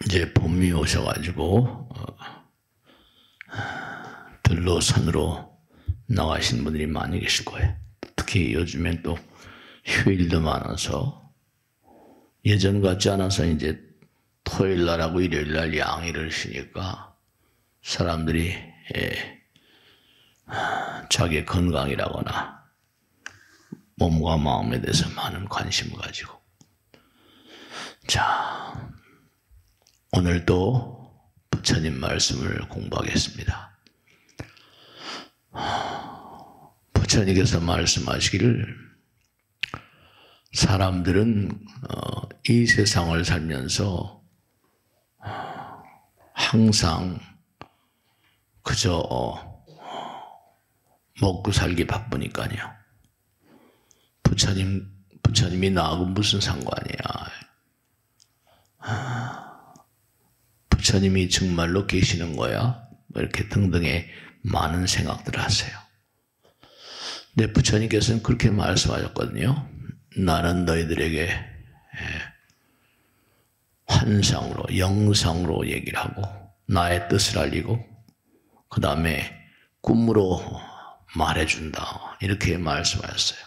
이제 봄이 오셔가지고 들로산으로 나가신 분들이 많이 계실 거예요. 특히 요즘엔 또 휴일도 많아서 예전 같지 않아서 이제 토요일 날하고 일요일 날 양일을 쉬니까 사람들이 자기 건강이라거나 몸과 마음에 대해서 많은 관심을 가지고 자 오늘도 부처님 말씀을 공부하겠습니다. 부처님께서 말씀하시기를 사람들은 이 세상을 살면서 항상 그저 먹고 살기 바쁘니까요. 부처님이 나하고 무슨 상관이야. 부처님이 정말로 계시는 거야? 이렇게 등등의 많은 생각들을 하세요. 근데 부처님께서는 그렇게 말씀하셨거든요. 나는 너희들에게 환상으로, 영상으로 얘기를 하고 나의 뜻을 알리고 그 다음에 꿈으로 말해준다. 이렇게 말씀하셨어요.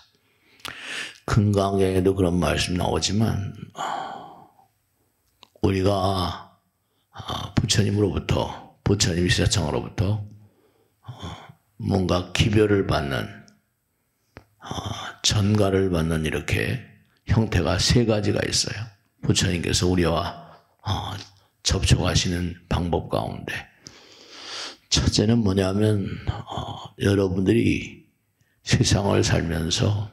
금강경에도 그런 말씀이 나오지만 우리가 부처님으로부터, 부처님 시사창으로부터 뭔가 기별을 받는, 전가를 받는 이렇게 형태가 세 가지가 있어요. 부처님께서 우리와 접촉하시는 방법 가운데 첫째는 뭐냐면 여러분들이 세상을 살면서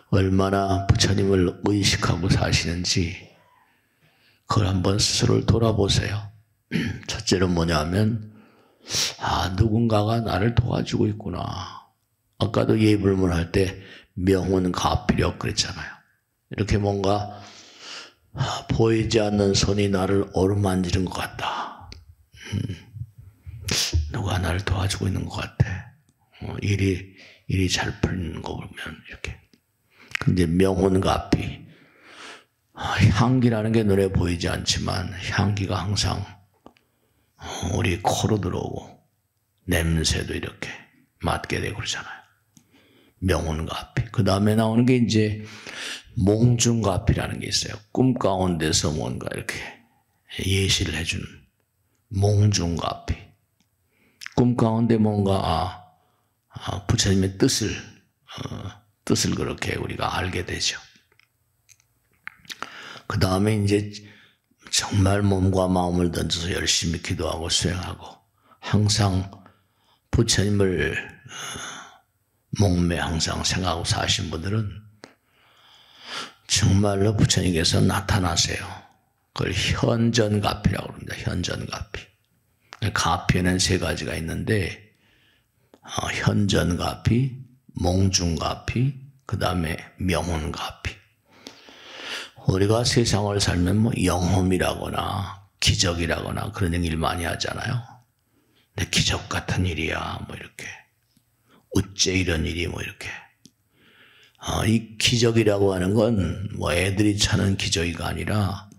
얼마나 부처님을 의식하고 사시는지 그걸 한번 스스로를 돌아보세요. 첫째는 뭐냐면 누군가가 나를 도와주고 있구나. 아까도 예불문할 때 명운가피력 그랬잖아요. 이렇게 뭔가 보이지 않는 손이 나를 어루만지는 것 같다. 누가 나를 도와주고 있는 것 같아. 일이 잘 풀리는 거 보면 이렇게. 근데 명운가피. 향기라는 게 눈에 보이지 않지만 향기가 항상 우리 코로 들어오고 냄새도 이렇게 맡게 되고 그러잖아요. 명운가피. 그 다음에 나오는 게 이제 몽중가피라는 게 있어요. 꿈 가운데서 뭔가 이렇게 예시를 해주는 몽중가피. 꿈 가운데 뭔가 부처님의 뜻을 그렇게 우리가 알게 되죠. 그 다음에 이제 정말 몸과 마음을 던져서 열심히 기도하고 수행하고 항상 부처님을 몸에 항상 생각하고 사신 분들은 정말로 부처님께서 나타나세요. 그걸 현전가피라고 합니다. 현전가피. 가피에는 세 가지가 있는데 현전가피, 몽중가피, 그 다음에 명운가피. 우리가 세상을 살면 뭐 영험이라거나 기적이라거나 그런 얘기를 많이 하잖아요. 근데 기적 같은 일이야 뭐 이렇게. 어째 이런 일이 뭐 이렇게. 이 기적이라고 하는 건 뭐 애들이 찾는 기적이가 아니라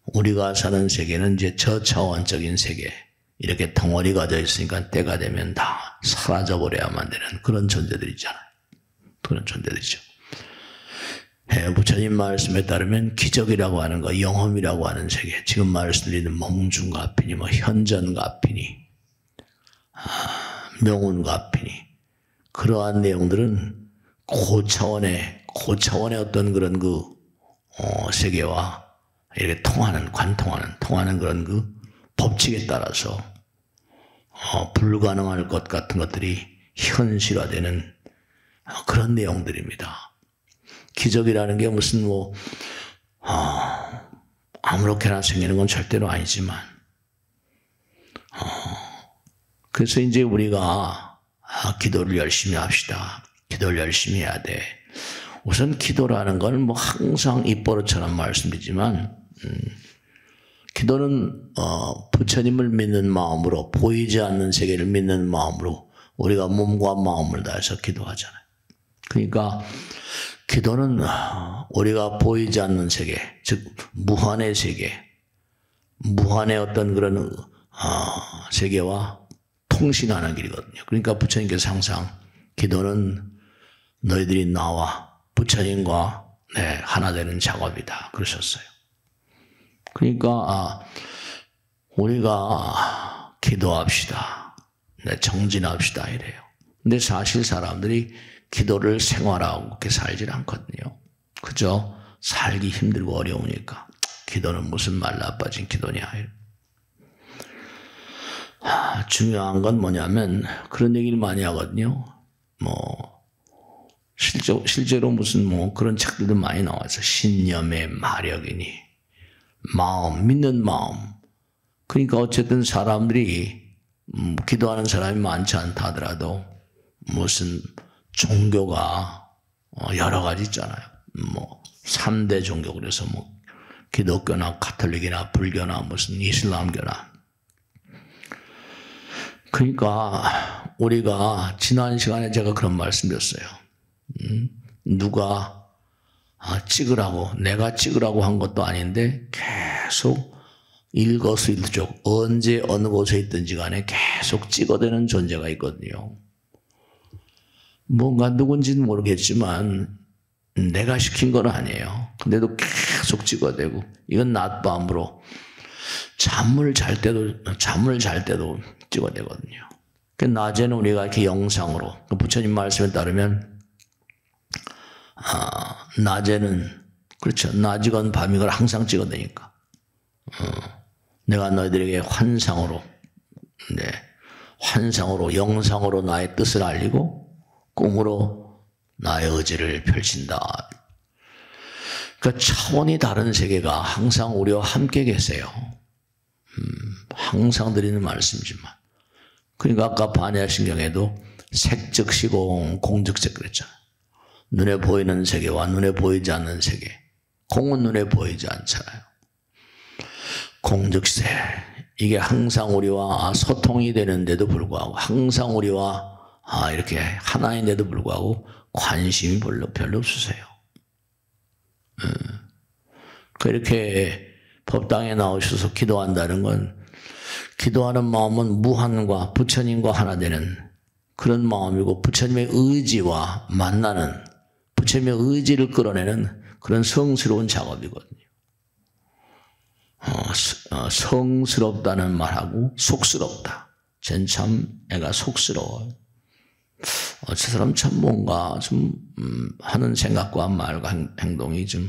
우리가 사는 세계는 이제 저차원적인 세계. 이렇게 덩어리가 져 있으니까 때가 되면 다 사라져버려야만 되는 그런 존재들이잖아요. 그런 존재들이죠. 부처님 말씀에 따르면 기적이라고 하는 거, 영험이라고 하는 세계, 지금 말씀드리는 몽중가피니, 뭐 현전가피니, 명운가피니, 그러한 내용들은 고차원의 어떤 그런 세계와 이렇게 통하는 그런 법칙에 따라서 불가능할 것 같은 것들이 현실화되는 그런 내용들입니다. 기적이라는 게 무슨 아무렇게나 생기는 건 절대로 아니지만 그래서 이제 우리가 기도를 열심히 합시다. 기도를 열심히 해야 돼. 우선 기도라는 건 뭐 항상 입버릇처럼 말씀드리지만 기도는 부처님을 믿는 마음으로 보이지 않는 세계를 믿는 마음으로 우리가 몸과 마음을 다해서 기도하잖아요. 그러니까 기도는 우리가 보이지 않는 세계, 즉 무한의 세계, 무한의 어떤 그런 세계와 통신하는 길이거든요. 그러니까 부처님께서 항상 기도는 너희들이 나와 부처님과 하나 되는 작업이다 그러셨어요. 그러니까 우리가 기도합시다. 정진합시다 이래요. 근데 사실 사람들이 기도를 생활하고 그렇게 살질 않거든요. 그죠? 살기 힘들고 어려우니까 기도는 무슨 말 나빠진 기도냐. 중요한 건 뭐냐면 그런 얘기를 많이 하거든요. 실제로 무슨 그런 책들도 많이 나와서 신념의 마력이니 마음, 믿는 마음. 그러니까 어쨌든 사람들이 기도하는 사람이 많지 않다 하더라도 무슨 종교가 여러 가지 있잖아요. 3대 종교 그래서 기독교나 가톨릭이나 불교나 무슨 이슬람교나. 그러니까 우리가 지난 시간에 제가 그런 말씀드렸어요. 누가 내가 찍으라고 한 것도 아닌데 계속 일거수일투족 언제 어느 곳에 있든지 간에 계속 찍어대는 존재가 있거든요. 뭔가 누군지는 모르겠지만 내가 시킨 건 아니에요. 근데도 계속 찍어대고 이건 낮밤으로 잠을 잘 때도 찍어대거든요. 낮에는 우리가 이렇게 영상으로 부처님 말씀에 따르면 낮에는 그렇죠. 낮이건 밤이건 항상 찍어대니까 내가 너희들에게 환상으로 영상으로 나의 뜻을 알리고 꿈으로 나의 의지를 펼친다. 그러니까 차원이 다른 세계가 항상 우리와 함께 계세요. 항상 드리는 말씀이지만. 그러니까 아까 반야신경에도 색즉시공 공즉색 그랬잖아요. 눈에 보이는 세계와 눈에 보이지 않는 세계. 공은 눈에 보이지 않잖아요. 공즉색. 이게 항상 우리와 소통이 되는데도 불구하고 항상 우리와 이렇게 하나인데도 불구하고 관심이 별로 없으세요. 그렇게 법당에 나오셔서 기도한다는 건 기도하는 마음은 무한과 부처님과 하나 되는 그런 마음이고 부처님의 의지와 만나는 부처님의 의지를 끌어내는 그런 성스러운 작업이거든요. 성스럽다는 말하고 속스럽다. 쟨 참 애가 속스러워. 저 사람 참 뭔가 좀 하는 생각과 말과 행동이 좀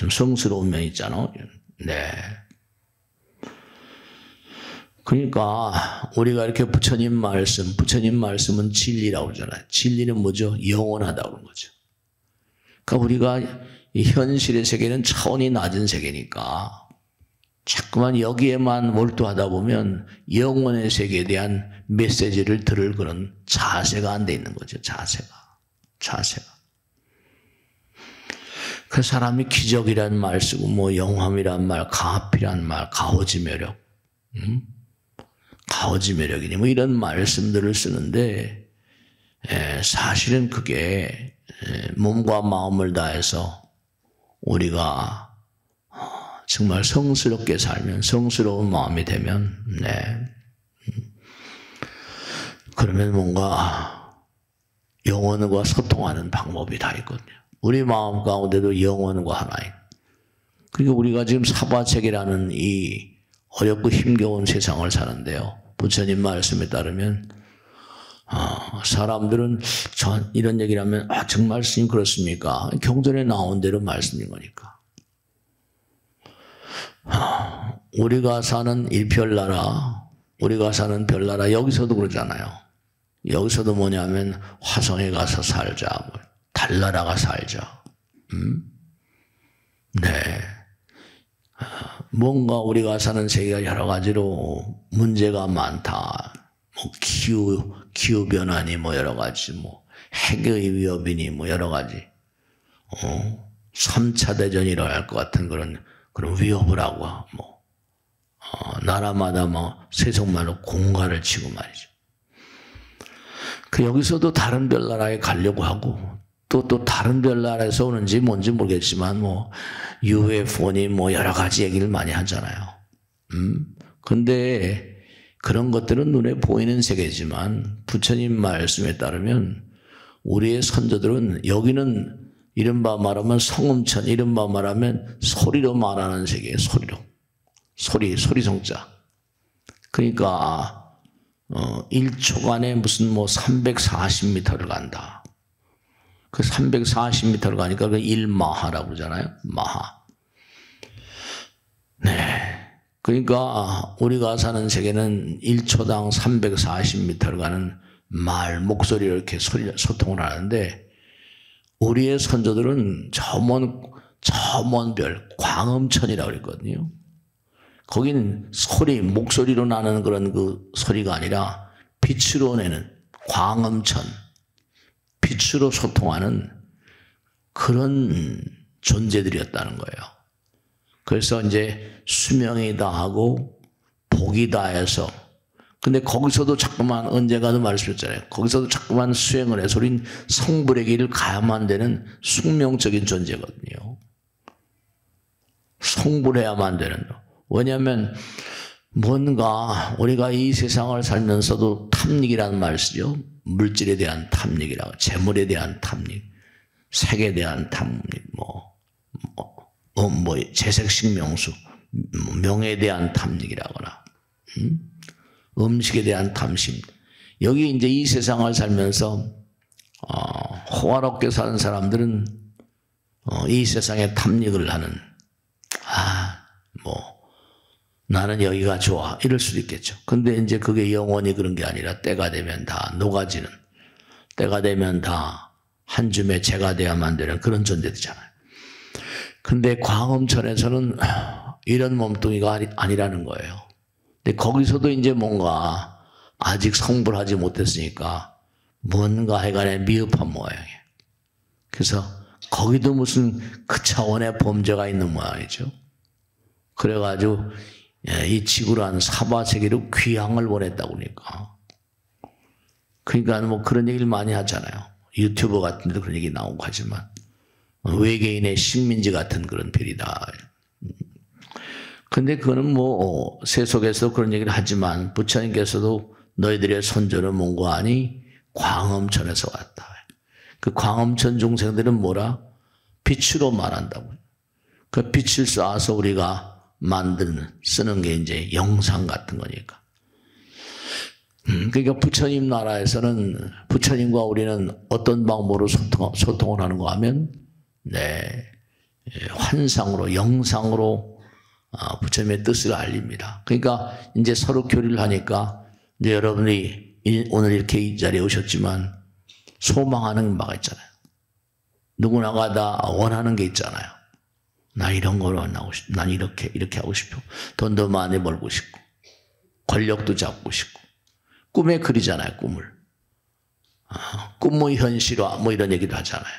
성스러운 면이 있잖아. 네. 그러니까 우리가 이렇게 부처님 말씀은 진리라고 그러잖아요. 진리는 뭐죠? 영원하다고 그런 거죠. 그러니까 우리가 이 현실의 세계는 차원이 낮은 세계니까 자꾸만 여기에만 몰두하다 보면 영원의 세계에 대한 메시지를 들을 그런 자세가 안 돼 있는 거죠. 자세가. 그 사람이 기적이란 말 쓰고 영함이란 말, 가합이란 말, 가호지매력, 가호지매력이니 이런 말씀들을 쓰는데 사실은 그게 몸과 마음을 다해서 우리가 정말 성스럽게 살면 성스러운 마음이 되면 그러면 뭔가 영혼과 소통하는 방법이 다 있거든요. 우리 마음 가운데도 영혼과 하나인. 그러니까 우리가 지금 사바책이라는 이 어렵고 힘겨운 세상을 사는데요. 부처님 말씀에 따르면 사람들은 이런 얘기를 하면 정말 스님 그렇습니까? 경전에 나온 대로 말씀인 거니까. 우리가 사는 이 별나라, 여기서도 그러잖아요. 여기서도 뭐냐면 화성에 가서 살자, 달나라가 살자. 네. 뭔가 우리가 사는 세계가 여러 가지로 문제가 많다. 기후 변화니 여러 가지, 핵의 위협이니 여러 가지. 3차 대전이 일어날 것 같은 그런 위협을 하고, 나라마다 세속말로 공갈을 치고 말이죠. 여기서도 다른 별나라에 가려고 하고, 또 다른 별나라에서 오는지 뭔지 모르겠지만, UFO니 여러 가지 얘기를 많이 하잖아요. 근데 그런 것들은 눈에 보이는 세계지만 부처님 말씀에 따르면 우리의 선조들은 여기는 이른바 말하면 성음천, 이른바 말하면 소리로 말하는 세계예요. 소리로. 소리 성자. 그러니까 1초간에 무슨 뭐 340m를 간다. 그 340m를 가니까 그 1마하라고 그러잖아요. 마하. 네. 그러니까 우리가 사는 세계는 1초당 340m를 가는 말, 목소리로 이렇게 소통을 하는데 우리의 선조들은 저 먼 별, 광음천이라고 그랬거든요. 거기는 목소리로 나는 그런 그 소리가 아니라 빛으로 내는 광음천, 빛으로 소통하는 그런 존재들이었다는 거예요. 그래서 이제 수명이 다하고 복이 다해서 근데 거기서도 자꾸만 언젠가도 말씀드렸잖아요. 거기서도 자꾸만 수행을 해서 우린 성불의 길을 가야만 되는 숙명적인 존재거든요. 성불해야만 되는. 왜냐하면 뭔가 우리가 이 세상을 살면서도 탐닉이라는 말 쓰죠. 물질에 대한 탐닉이라고, 재물에 대한 탐닉, 색에 대한 탐닉, 재색식 명수, 명예에 대한 탐닉이라거나, 음식에 대한 탐심. 여기 이제 이 세상을 살면서 호화롭게 사는 사람들은 이 세상에 탐닉을 하는 나는 여기가 좋아 이럴 수도 있겠죠. 근데 이제 그게 영원히 그런 게 아니라 때가 되면 다 녹아지는, 때가 되면 다 한 줌의 재가 돼야만 되는 그런 존재들이잖아요. 근데 광음천에서는 이런 몸뚱이가 아니라는 거예요. 근데 거기서도 이제 뭔가 아직 성불하지 못했으니까 뭔가 하여간에 미흡한 모양이에요. 그래서 거기도 무슨 그 차원의 범죄가 있는 모양이죠. 그래가지고 이 지구란 사바세계로 귀향을 보냈다고 그러니까. 그러니까 뭐 그런 얘기를 많이 하잖아요. 유튜버 같은 데도 그런 얘기 나오고 하지만 외계인의 식민지 같은 그런 별이다. 근데 그거는 뭐 세속에서 그런 얘기를 하지만 부처님께서도 너희들의 선조는 뭔가 아니 광음천에서 왔다. 그 광음천 중생들은 뭐라? 빛으로 말한다고요. 그 빛을 쏴서 우리가 쓰는 게 이제 영상 같은 거니까. 그러니까 부처님 나라에서는 부처님과 우리는 어떤 방법으로 소통을 하는가 하면, 환상으로, 영상으로 부처님의 뜻을 알립니다. 그러니까 이제 서로 교류를 하니까 이제 여러분이 오늘 이렇게 이 자리에 오셨지만 소망하는 바가 있잖아요. 누구나가 다 원하는 게 있잖아요. 나 이런 거로 나오고 싶고, 난 이렇게 하고 싶어. 돈도 많이 벌고 싶고, 권력도 잡고 싶고, 꿈에 그리잖아요, 꿈을. 꿈의 현실화, 뭐 이런 얘기도 하잖아요.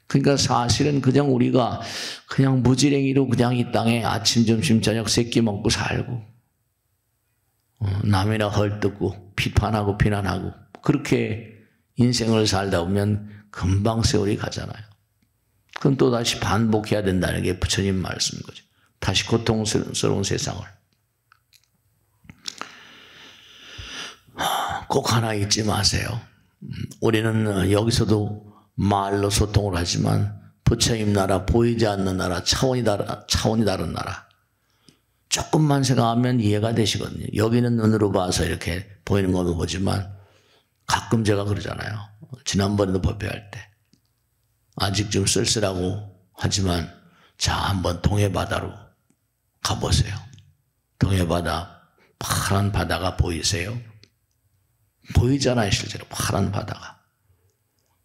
그러니까 사실은 그냥 우리가 그냥 무지랭이로 그냥 이 땅에 아침, 점심, 저녁 세 끼 먹고 살고, 남이나 헐뜯고, 비판하고, 비난하고, 그렇게 인생을 살다 보면 금방 세월이 가잖아요. 그럼 또 다시 반복해야 된다는 게 부처님 말씀인 거죠. 다시 고통스러운 세상을. 꼭 하나 잊지 마세요. 우리는 여기서도 말로 소통을 하지만 부처님 나라, 보이지 않는 나라, 차원이 다른 나라. 조금만 생각하면 이해가 되시거든요. 여기는 눈으로 봐서 이렇게 보이는 걸로 보지만 가끔 제가 그러잖아요. 지난번에도 법회할 때. 아직 좀 쓸쓸하고 하지만 자, 한번 동해바다로 가보세요. 동해바다, 파란 바다가 보이세요? 보이잖아요, 실제로 파란 바다가.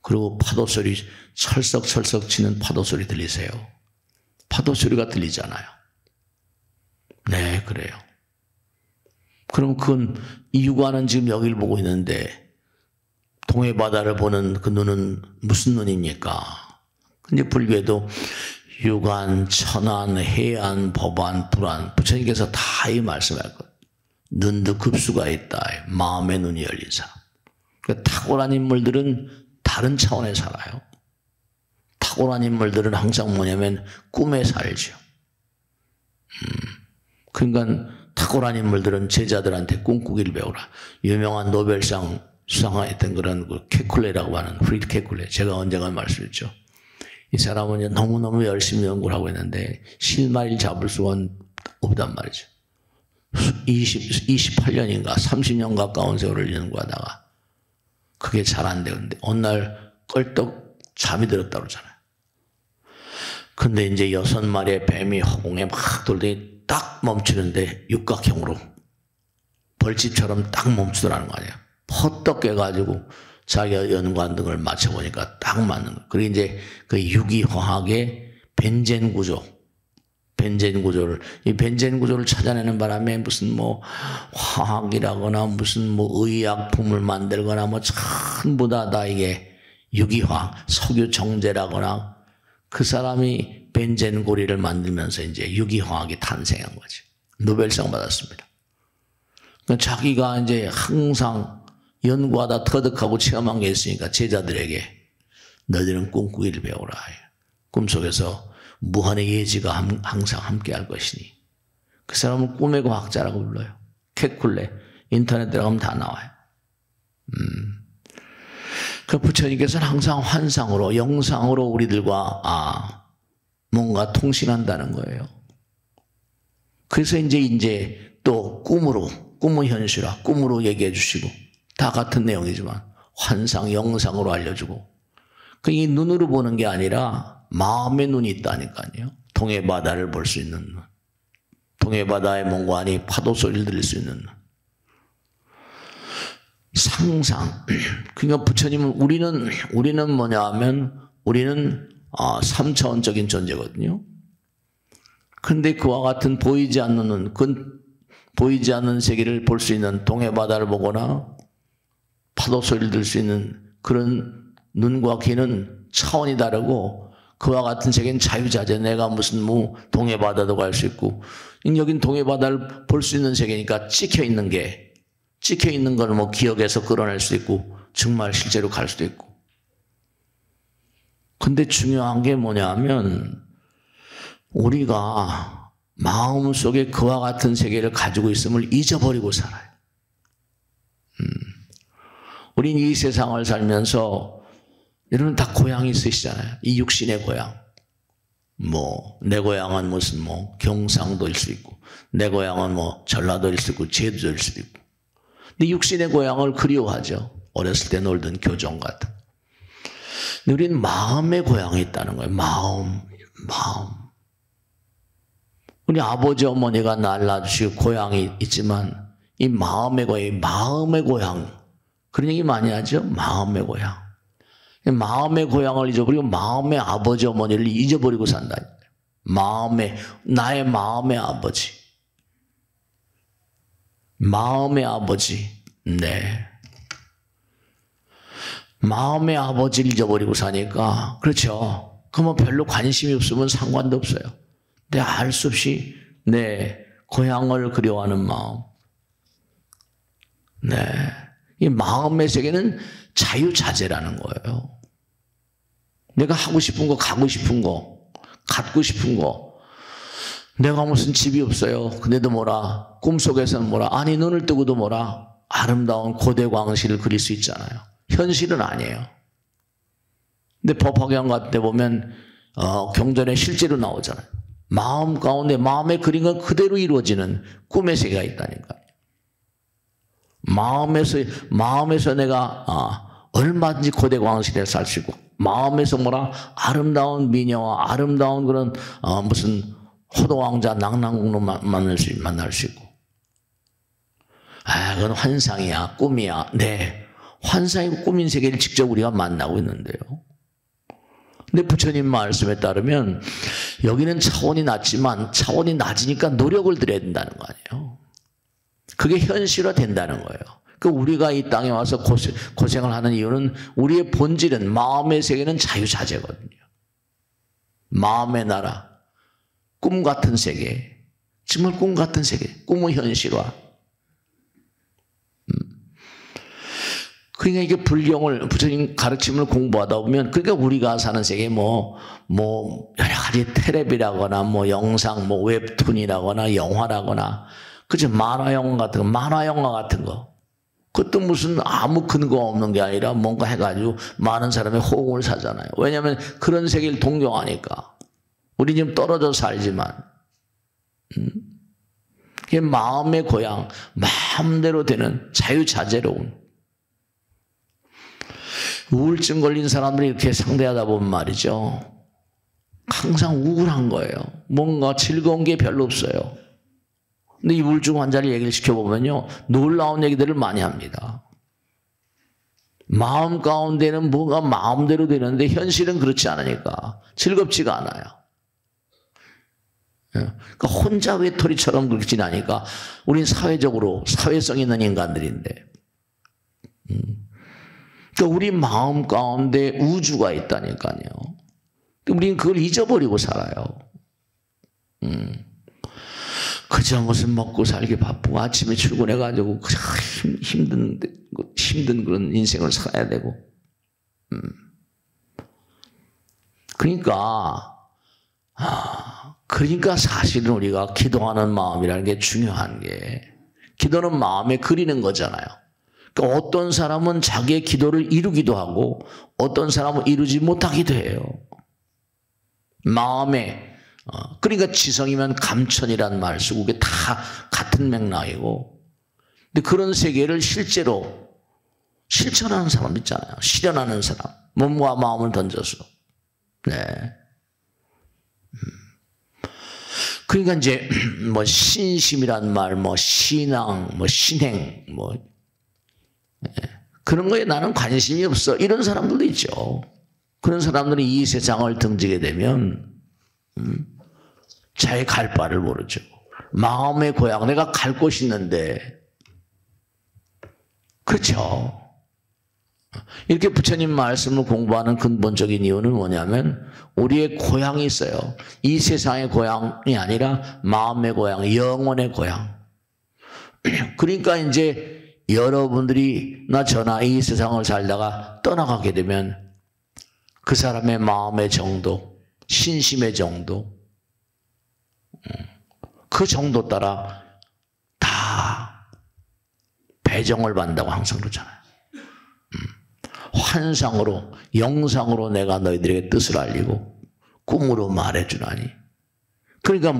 그리고 파도 소리, 철썩철썩 치는 파도 소리 들리세요? 파도 소리가 들리잖아요. 네, 그래요. 그럼 그건 이 육안은 지금 여기를 보고 있는데 동해바다를 보는 그 눈은 무슨 눈입니까? 근데 불교에도 육안, 천안, 해안, 법안, 불안, 부처님께서 다 이 말씀하셨거든요. 눈도 급수가 있다. 마음의 눈이 열린 사람. 그러니까 탁월한 인물들은 다른 차원에 살아요. 탁월한 인물들은 항상 뭐냐면 꿈에 살죠. 그러니까 탁월한 인물들은 제자들한테 꿈꾸기를 배우라. 유명한 노벨상 수상했던 그런 그 케쿨레라고 하는 프리드 케쿨레. 제가 언젠가 말씀했죠. 이 사람은 너무너무 열심히 연구를 하고 있는데 실마리를 잡을 수가 없단 말이죠. 28년인가 30년 가까운 세월을 연구하다가 그게 잘 안 되는데 어느 날 껄떡 잠이 들었다고 그러잖아요. 근데 이제 6마리의 뱀이 허공에 막 돌더니 딱 멈추는데 육각형으로 벌집처럼 딱 멈추더라는 거 아니에요. 퍼떡 깨가지고 자기가 연구한 등을 맞춰보니까 딱 맞는 거예요. 그리고 이제 그 유기화학의 벤젠 구조, 이 벤젠 구조를 찾아내는 바람에 무슨 뭐 화학이라거나 무슨 뭐 의약품을 만들거나 뭐 전부 다 이게 유기화학, 석유 정제라거나 그 사람이 벤젠 고리를 만들면서 이제 유기화학이 탄생한 거지. 노벨상 받았습니다. 그러니까 자기가 이제 항상 연구하다 터득하고 체험한 게 있으니까 제자들에게 너희들은 꿈꾸기를 배우라. 꿈속에서 무한의 예지가 항상 함께 할 것이니. 그 사람은 꿈의 과학자라고 불러요. 케쿨레. 인터넷 들어가면 다 나와요. 그 부처님께서는 항상 환상으로, 영상으로 우리들과 뭔가 통신한다는 거예요. 그래서 이제 또 꿈은 현실화, 꿈으로 얘기해 주시고 다 같은 내용이지만 환상, 영상으로 알려주고 이 눈으로 보는 게 아니라 마음의 눈이 있다니까요. 동해바다를 볼 수 있는 눈. 동해바다의 몽관이 파도 소리를 들을 수 있는 눈. 상상. 그러니까 부처님은 우리는 뭐냐 하면 우리는 3차원적인 존재거든요. 그런데 그와 같은 보이지 않는 눈, 보이지 않는 세계를 볼 수 있는 동해바다를 보거나 파도 소리를 들을 수 있는 그런 눈과 귀는 차원이 다르고 그와 같은 세계는 자유자재. 내가 무슨 동해바다도 갈 수 있고 여긴 동해바다를 볼 수 있는 세계니까 찍혀있는 걸 기억해서 끌어낼 수 있고 정말 실제로 갈 수도 있고. 근데 중요한 게 뭐냐 하면 우리가 마음속에 그와 같은 세계를 가지고 있음을 잊어버리고 살아요. 우린 이 세상을 살면서 여러분 다 고향이 있으시잖아요. 이 육신의 고향. 내 고향은 무슨 경상도일 수 있고 내 고향은 전라도일 수 있고 제주도일 수도 있고. 근데 육신의 고향을 그리워하죠. 어렸을 때 놀던 교정 같은. 근데 우리는 마음의 고향이 있다는 거예요. 마음. 우리 아버지 어머니가 날 낳아주시고 고향이 있지만 이 마음의 고향. 그런 얘기 많이 하죠. 마음의 고향. 마음의 고향을 잊어버리고 마음의 아버지 어머니를 잊어버리고 산다. 나의 마음의 아버지. 마음의 아버지. 네. 마음의 아버지를 잊어버리고 사니까 그렇죠. 그러면 별로 관심이 없으면 상관도 없어요. 근데 알 수 없이 내 고향을 그리워하는 마음. 네. 이 마음의 세계는 자유자재라는 거예요. 내가 하고 싶은 거, 가고 싶은 거, 갖고 싶은 거. 내가 무슨 집이 없어요. 근데도 꿈속에서는 아니 눈을 뜨고도 아름다운 고대 광실을 그릴 수 있잖아요. 현실은 아니에요. 근데 법화경 같은 데 보면 경전에 실제로 나오잖아요. 마음 가운데 마음에 그린 건 그대로 이루어지는 꿈의 세계가 있다니까요. 마음에서 내가 얼마든지 고대 광실에 살 수 있고 마음에서 아름다운 미녀와 아름다운 그런 무슨 호도왕자 낙랑궁로 만날 수 있고. 그건 환상이야, 꿈이야. 네, 환상이고 꿈인 세계를 직접 우리가 만나고 있는데요. 근데 부처님 말씀에 따르면 여기는 차원이 낮지만 차원이 낮으니까 노력을 들여야 된다는 거 아니에요. 그게 현실화 된다는 거예요. 우리가 이 땅에 와서 고생을 하는 이유는 우리의 본질은 마음의 세계는 자유자재거든요. 마음의 나라, 꿈 같은 세계, 정말 꿈 같은 세계, 꿈의 현실화. 그러니까 이게 불경을, 부처님 가르침을 공부하다 보면, 그러니까 우리가 사는 세계 여러 가지 텔레비라거나, 영상, 웹툰이라거나, 영화라거나, 그죠? 만화 영화 같은 거. 그것도 무슨 아무 근거 없는 게 아니라 뭔가 해가지고 많은 사람의 호응을 사잖아요. 왜냐하면 그런 세계를 동경하니까. 우리 지금 떨어져 살지만. 그게 마음의 고향, 마음대로 되는 자유자재로운. 우울증 걸린 사람들이 이렇게 상대하다 보면 말이죠. 항상 우울한 거예요. 뭔가 즐거운 게 별로 없어요. 근데 이 우울증 환자를 얘기를 시켜보면요, 놀라운 얘기들을 많이 합니다. 마음 가운데는 뭐가 마음대로 되는데 현실은 그렇지 않으니까 즐겁지가 않아요. 그러니까 혼자 외톨이처럼 그렇게 지나니까 우린 사회적으로 사회성 있는 인간들인데, 그러니까 우리 마음 가운데 우주가 있다니까요. 우리는 그걸 잊어버리고 살아요. 그저 무슨 먹고 살기 바쁘고 아침에 출근해가지고 힘든 그런 인생을 살아야 되고. 그러니까 사실은 우리가 기도하는 마음이라는 게 중요한 게, 기도는 마음에 그리는 거잖아요. 그러니까 어떤 사람은 자기의 기도를 이루기도 하고 어떤 사람은 이루지 못하기도 해요. 마음에. 그러니까 지성이면 감천이란 말 쓰고 그게 다 같은 맥락이고. 근데 그런 세계를 실제로 실천하는 사람 있잖아요. 실현하는 사람. 몸과 마음을 던져서. 네. 그러니까 이제 신심이란 말, 신앙, 신행, 그런 거에 나는 관심이 없어. 이런 사람들도 있죠. 그런 사람들이 이 세상을 등지게 되면 자기 갈 바를 모르죠. 마음의 고향, 내가 갈 곳이 있는데. 그렇죠. 이렇게 부처님 말씀을 공부하는 근본적인 이유는 뭐냐면 우리의 고향이 있어요. 이 세상의 고향이 아니라 마음의 고향, 영혼의 고향. 그러니까 이제 여러분들이나 저나 이 세상을 살다가 떠나가게 되면 그 사람의 마음의 정도, 신심의 정도, 그 정도 따라 다 배정을 받는다고 항상 그러잖아요. 환상으로, 영상으로 내가 너희들에게 뜻을 알리고 꿈으로 말해주나니. 그러니까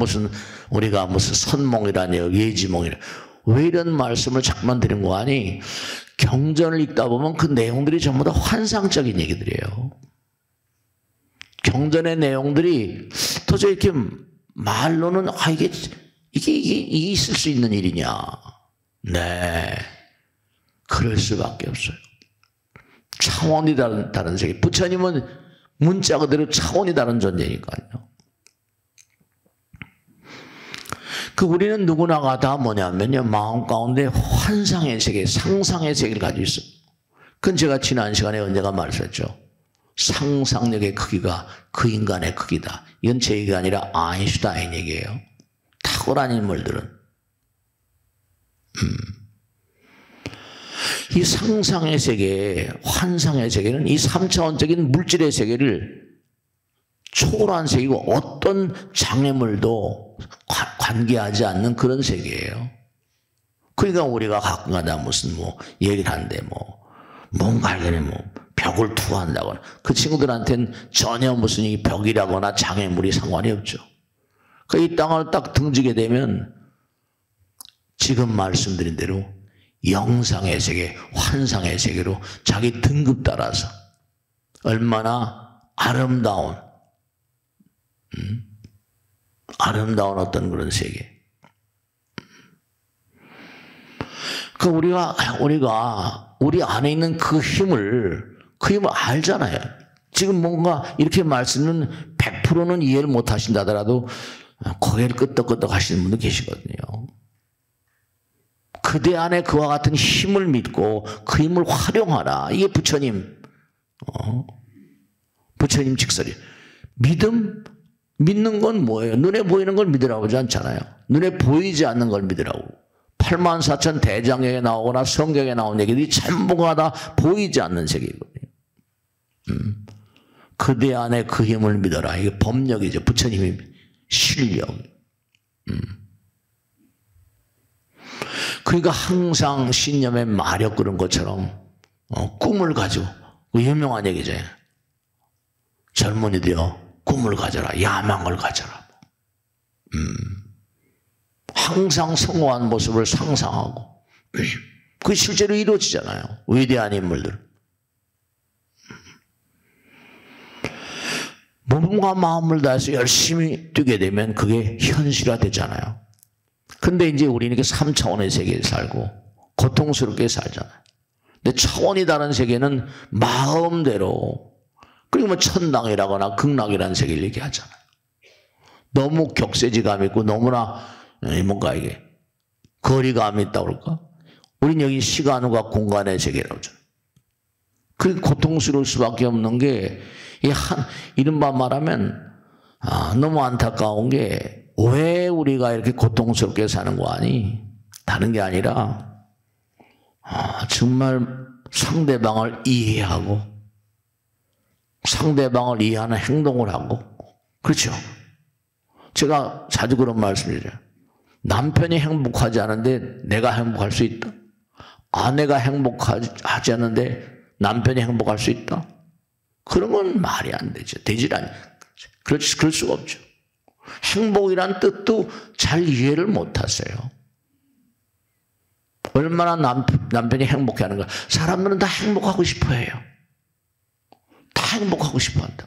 우리가 무슨 선몽이라니, 예지몽이라. 왜 이런 말씀을 자꾸만 드린 거 아니? 경전을 읽다 보면 그 내용들이 전부 다 환상적인 얘기들이에요. 경전의 내용들이 도저히 이렇게 말로는 이게 있을 수 있는 일이냐? 네, 그럴 수밖에 없어요. 차원이 다른 세계. 부처님은 문자 그대로 차원이 다른 존재니까요. 우리는 누구나가 다 뭐냐면요, 마음 가운데 환상의 세계, 상상의 세계를 가지고 있어요. 그건 제가 지난 시간에 언제가 말했죠. 상상력의 크기가 그 인간의 크기다. 이건 제 얘기가 아니라 아인슈타인 얘기예요. 탁월한 인물들은. 이 상상의 세계, 환상의 세계는 이 3차원적인 물질의 세계를 초월한 세계고 어떤 장애물도 관계하지 않는 그런 세계예요. 그러니까 우리가 가끔가다 무슨 얘기를 하는데 뭔가 알겠네 벽을 투하한다거나 그 친구들한테는 전혀 무슨 이 벽이라거나 장애물이 상관이 없죠. 이 땅을 딱 등지게 되면 지금 말씀드린 대로 영상의 세계, 환상의 세계로 자기 등급 따라서 얼마나 아름다운 어떤 그런 세계. 우리가 우리 안에 있는 그 힘을 알잖아요. 지금 뭔가 이렇게 말씀은 100%는 이해를 못 하신다더라도 고개를 끄덕끄덕 하시는 분도 계시거든요. 그대 안에 그와 같은 힘을 믿고 그 힘을 활용하라. 이게 부처님 직설이에요. 믿는 건 뭐예요? 눈에 보이는 걸 믿으라고 하지 않잖아요. 눈에 보이지 않는 걸 믿으라고. 84,000 대장경에 나오거나 성경에 나온 얘기들이 전부가 다 보이지 않는 세계거든요. 그대 안에 그 힘을 믿어라. 이게 법력이죠. 부처님의 실력. 그러니까 항상 신념의 마력 그런 것처럼 꿈을 가지고 유명한 얘기죠. 젊은이들여 꿈을 가져라. 야망을 가져라. 항상 성공한 모습을 상상하고 그게 실제로 이루어지잖아요. 위대한 인물들. 몸과 마음을 다해서 열심히 뛰게 되면 그게 현실화되잖아요. 근데 이제 우리는 이렇게 3차원의 세계에 살고 고통스럽게 살잖아요. 근데 차원이 다른 세계는 마음대로, 그리고 뭐 천당이라거나 극락이라는 세계를 얘기하잖아요. 너무 격세지감이 있고 너무나 뭔가 이게 거리감이 있다고 그럴까? 우린 여기 시간과 공간의 세계라고 하잖아요. 그게 고통스러울 수밖에 없는 게 이른바 말하면 너무 안타까운 게 왜 우리가 이렇게 고통스럽게 사는 거 아니? 다른 게 아니라 정말 상대방을 이해하고 상대방을 이해하는 행동을 하고, 그렇죠? 제가 자주 그런 말씀드려요. 남편이 행복하지 않은데 내가 행복할 수 있다? 아내가 행복하지 않은데 남편이 행복할 수 있다? 그런 건 말이 안 되죠. 되질 않아요. 그럴 수가 없죠. 행복이란 뜻도 잘 이해를 못 하세요. 얼마나 남편이 행복해하는가. 사람들은 다 행복하고 싶어 해요. 다 행복하고 싶어 한다.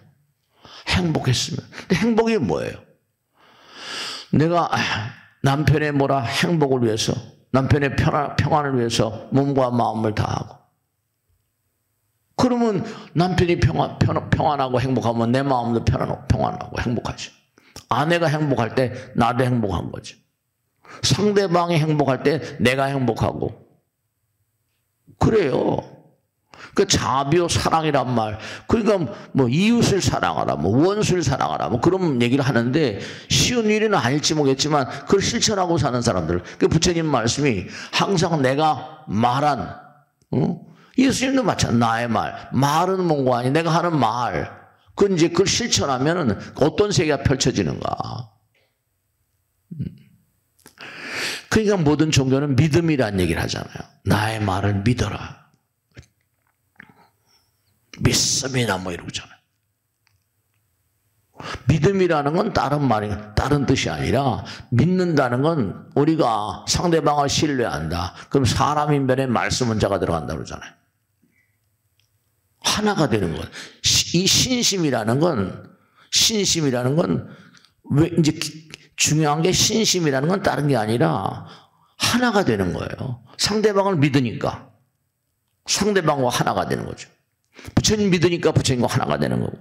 행복했으면. 근데 행복이 뭐예요? 내가 남편의 행복을 위해서, 남편의 평안을 위해서 몸과 마음을 다하고, 그러면 남편이 평안하고 행복하면 내 마음도 평안하고 행복하죠. 아내가 행복할 때 나도 행복한 거죠. 상대방이 행복할 때 내가 행복하고. 그래요. 그 자비요 사랑이란 말. 그러니까 뭐 이웃을 사랑하라, 뭐 원수를 사랑하라, 뭐 그런 얘기를 하는데 쉬운 일은 아닐지 모르겠지만 그걸 실천하고 사는 사람들. 그 부처님 말씀이 항상 내가 말한, 예수님도 마찬가지. 나의 말은 뭔가 아니 내가 하는 말. 그걸 실천하면은 어떤 세계가 펼쳐지는가. 그러니까 모든 종교는 믿음이라는 얘기를 하잖아요. 나의 말을 믿어라. 믿습니다 뭐 이러잖아요. 믿음이라는 건 다른 뜻이 아니라, 믿는다는 건 우리가 상대방을 신뢰한다. 그럼 사람 인변에 말씀은 자가 들어간다 그러잖아요. 하나가 되는 것. 이 신심이라는 건 왜 이제 중요한 게, 신심이라는 건 다른 게 아니라 하나가 되는 거예요. 상대방을 믿으니까 상대방과 하나가 되는 거죠. 부처님 믿으니까 부처님과 하나가 되는 거고.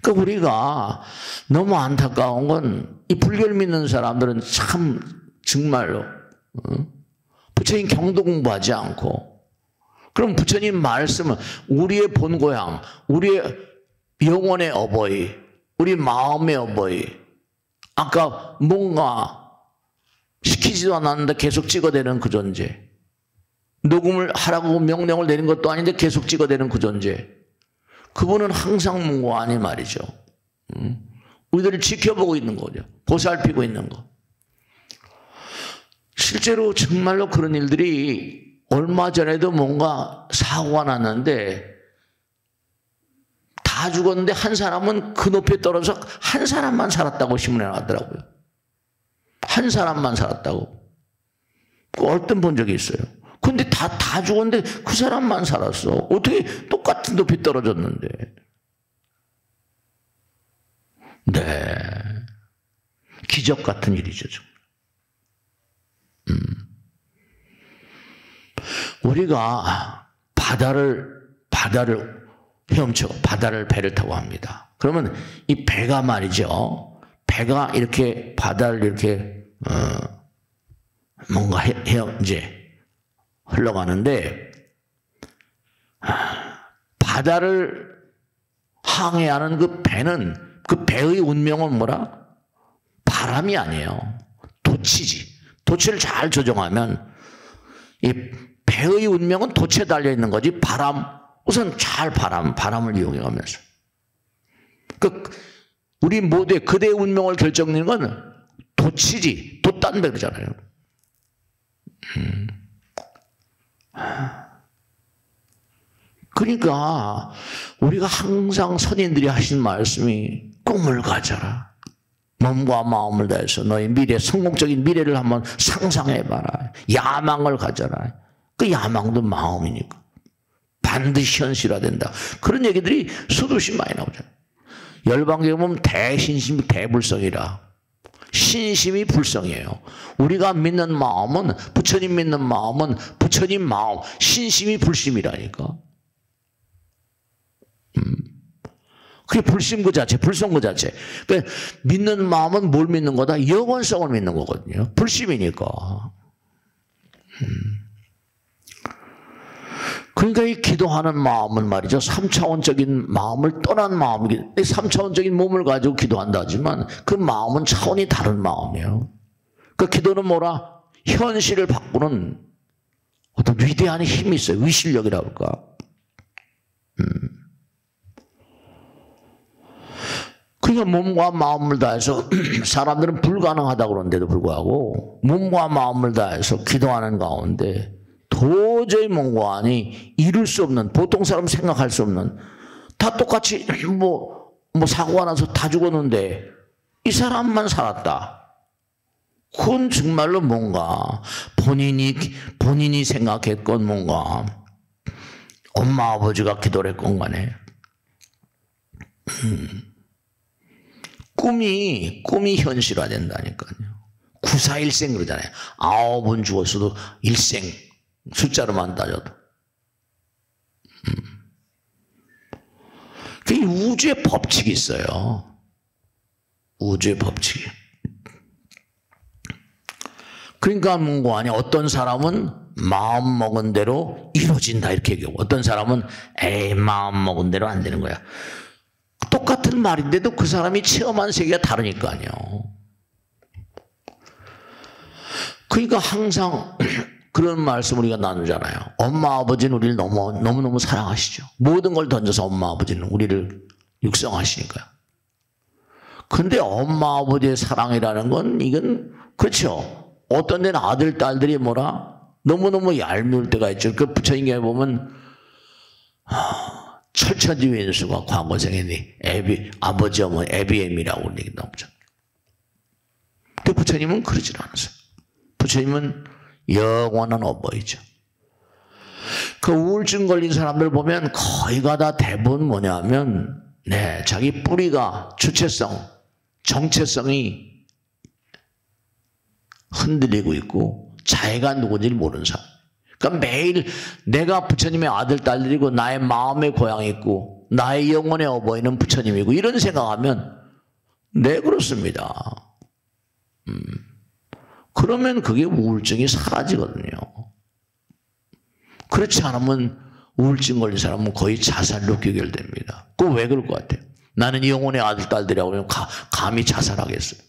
그러니까 우리가 너무 안타까운 건 이 불교를 믿는 사람들은 참 정말로 부처님 경도 공부하지 않고, 그럼 부처님 말씀은 우리의 본고향, 우리의 영혼의 어버이, 우리 마음의 어버이, 아까 뭔가 시키지도 않았는데 계속 찍어대는 그 존재, 녹음을 하라고 명령을 내린 것도 아닌데 계속 찍어대는 그 존재, 그분은 항상 문고아니 말이죠. 우리들을 지켜보고 있는 거죠. 보살피고 있는 거. 실제로 정말로 그런 일들이, 얼마 전에도 뭔가 사고가 났는데 다 죽었는데 한 사람은 그 높이에 떨어져서 한 사람만 살았다고 신문에 나왔더라고요. 한 사람만 살았다고. 얼핏 본 적이 있어요. 근데 다 죽었는데 그 사람만 살았어. 어떻게 똑같은 높이 떨어졌는데. 네. 기적 같은 일이죠, 정말. 우리가 바다를 헤엄쳐 바다를 타고 합니다. 그러면 이 배가 말이죠. 배가 이렇게 바다를 이렇게 뭔가 이제 흘러가는데, 바다를 항해하는 그 배는, 그 배의 운명은 뭐라? 바람이 아니에요. 돛이지. 도치를 잘 조정하면 이 배의 운명은 도치에 달려 있는 거지. 우선 잘 바람을 이용해가면서. 우리 모두의 그대의 운명을 결정짓는 건 도치지. 돛단배 그러잖아요. 그러니까 우리가 항상 선인들이 하신 말씀이 꿈을 가져라. 몸과 마음을 다해서 너의 성공적인 미래를 한번 상상해봐라. 야망을 가져라. 그 야망도 마음이니까. 반드시 현실화된다. 그런 얘기들이 수두시 많이 나오잖아요. 열방교에 보면 대신심이 대불성이라. 신심이 불성이에요. 우리가 믿는 마음은, 부처님 믿는 마음은 부처님 마음, 신심이 불심이라니까. 그게 불심 그 자체, 불성 그 자체. 그러니까 믿는 마음은 뭘 믿는 거다? 영원성을 믿는 거거든요. 불심이니까. 그러니까 이 기도하는 마음은 말이죠. 3차원적인 마음을 떠난 마음이기 때문에 3차원적인 몸을 가지고 기도한다 하지만 그 마음은 차원이 다른 마음이에요. 그 기도는 뭐라? 현실을 바꾸는 어떤 위대한 힘이 있어요. 위실력이라고 할까? 그러니까 몸과 마음을 다해서 사람들은 불가능하다고 그러는데도 불구하고 몸과 마음을 다해서 기도하는 가운데 도저히 뭔가 아니 이룰 수 없는, 보통 사람 생각할 수 없는, 다 똑같이 뭐 사고가 나서 다 죽었는데 이 사람만 살았다. 그건 정말로 뭔가 본인이 생각했건 뭔가 엄마 아버지가 기도를 했건 간에 꿈이 현실화된다니까요. 941생 그러잖아요. 9은 죽었어도 일생 숫자로만 따져도. 그 우주의 법칙이 있어요. 우주의 법칙이. 그러니까 뭔가 아니 어떤 사람은 마음 먹은 대로 이루어진다 이렇게 얘기하고 어떤 사람은 마음 먹은 대로 안 되는 거야. 똑같은 말인데도 그 사람이 체험한 세계가 다르니까요. 그러니까 항상 그런 말씀 우리가 나누잖아요. 엄마 아버지는 우리를 너무너무 사랑하시죠. 모든 걸 던져서 엄마 아버지는 우리를 육성하시니까요. 근데 엄마 아버지의 사랑이라는 건 이건 그렇죠. 어떤 데는 아들 딸들이 너무너무 얄미울 때가 있죠. 그 부처님께 보면 철천지 왼수가 과거생에 아버지 어머니 에비엠이라고 얘기 나오죠. 근데 부처님은 그러질 않으세요. 부처님은 영원한 어버이죠. 그 우울증 걸린 사람들 보면 거의가 다 대부분 뭐냐면 자기 뿌리가 주체성, 정체성이 흔들리고 있고 자기가 누군지를 모르는 사람. 그러니까 매일 내가 부처님의 아들 딸들이고 나의 마음의 고향이 있고 나의 영혼의 어버이는 부처님이고 이런 생각하면 그렇습니다. 그러면 그게 우울증이 사라지거든요. 그렇지 않으면 우울증 걸린 사람은 거의 자살로 귀결됩니다. 그거 왜 그럴 것 같아요? 나는 영혼의 아들 딸들이라고 하면 감히 자살하겠어요.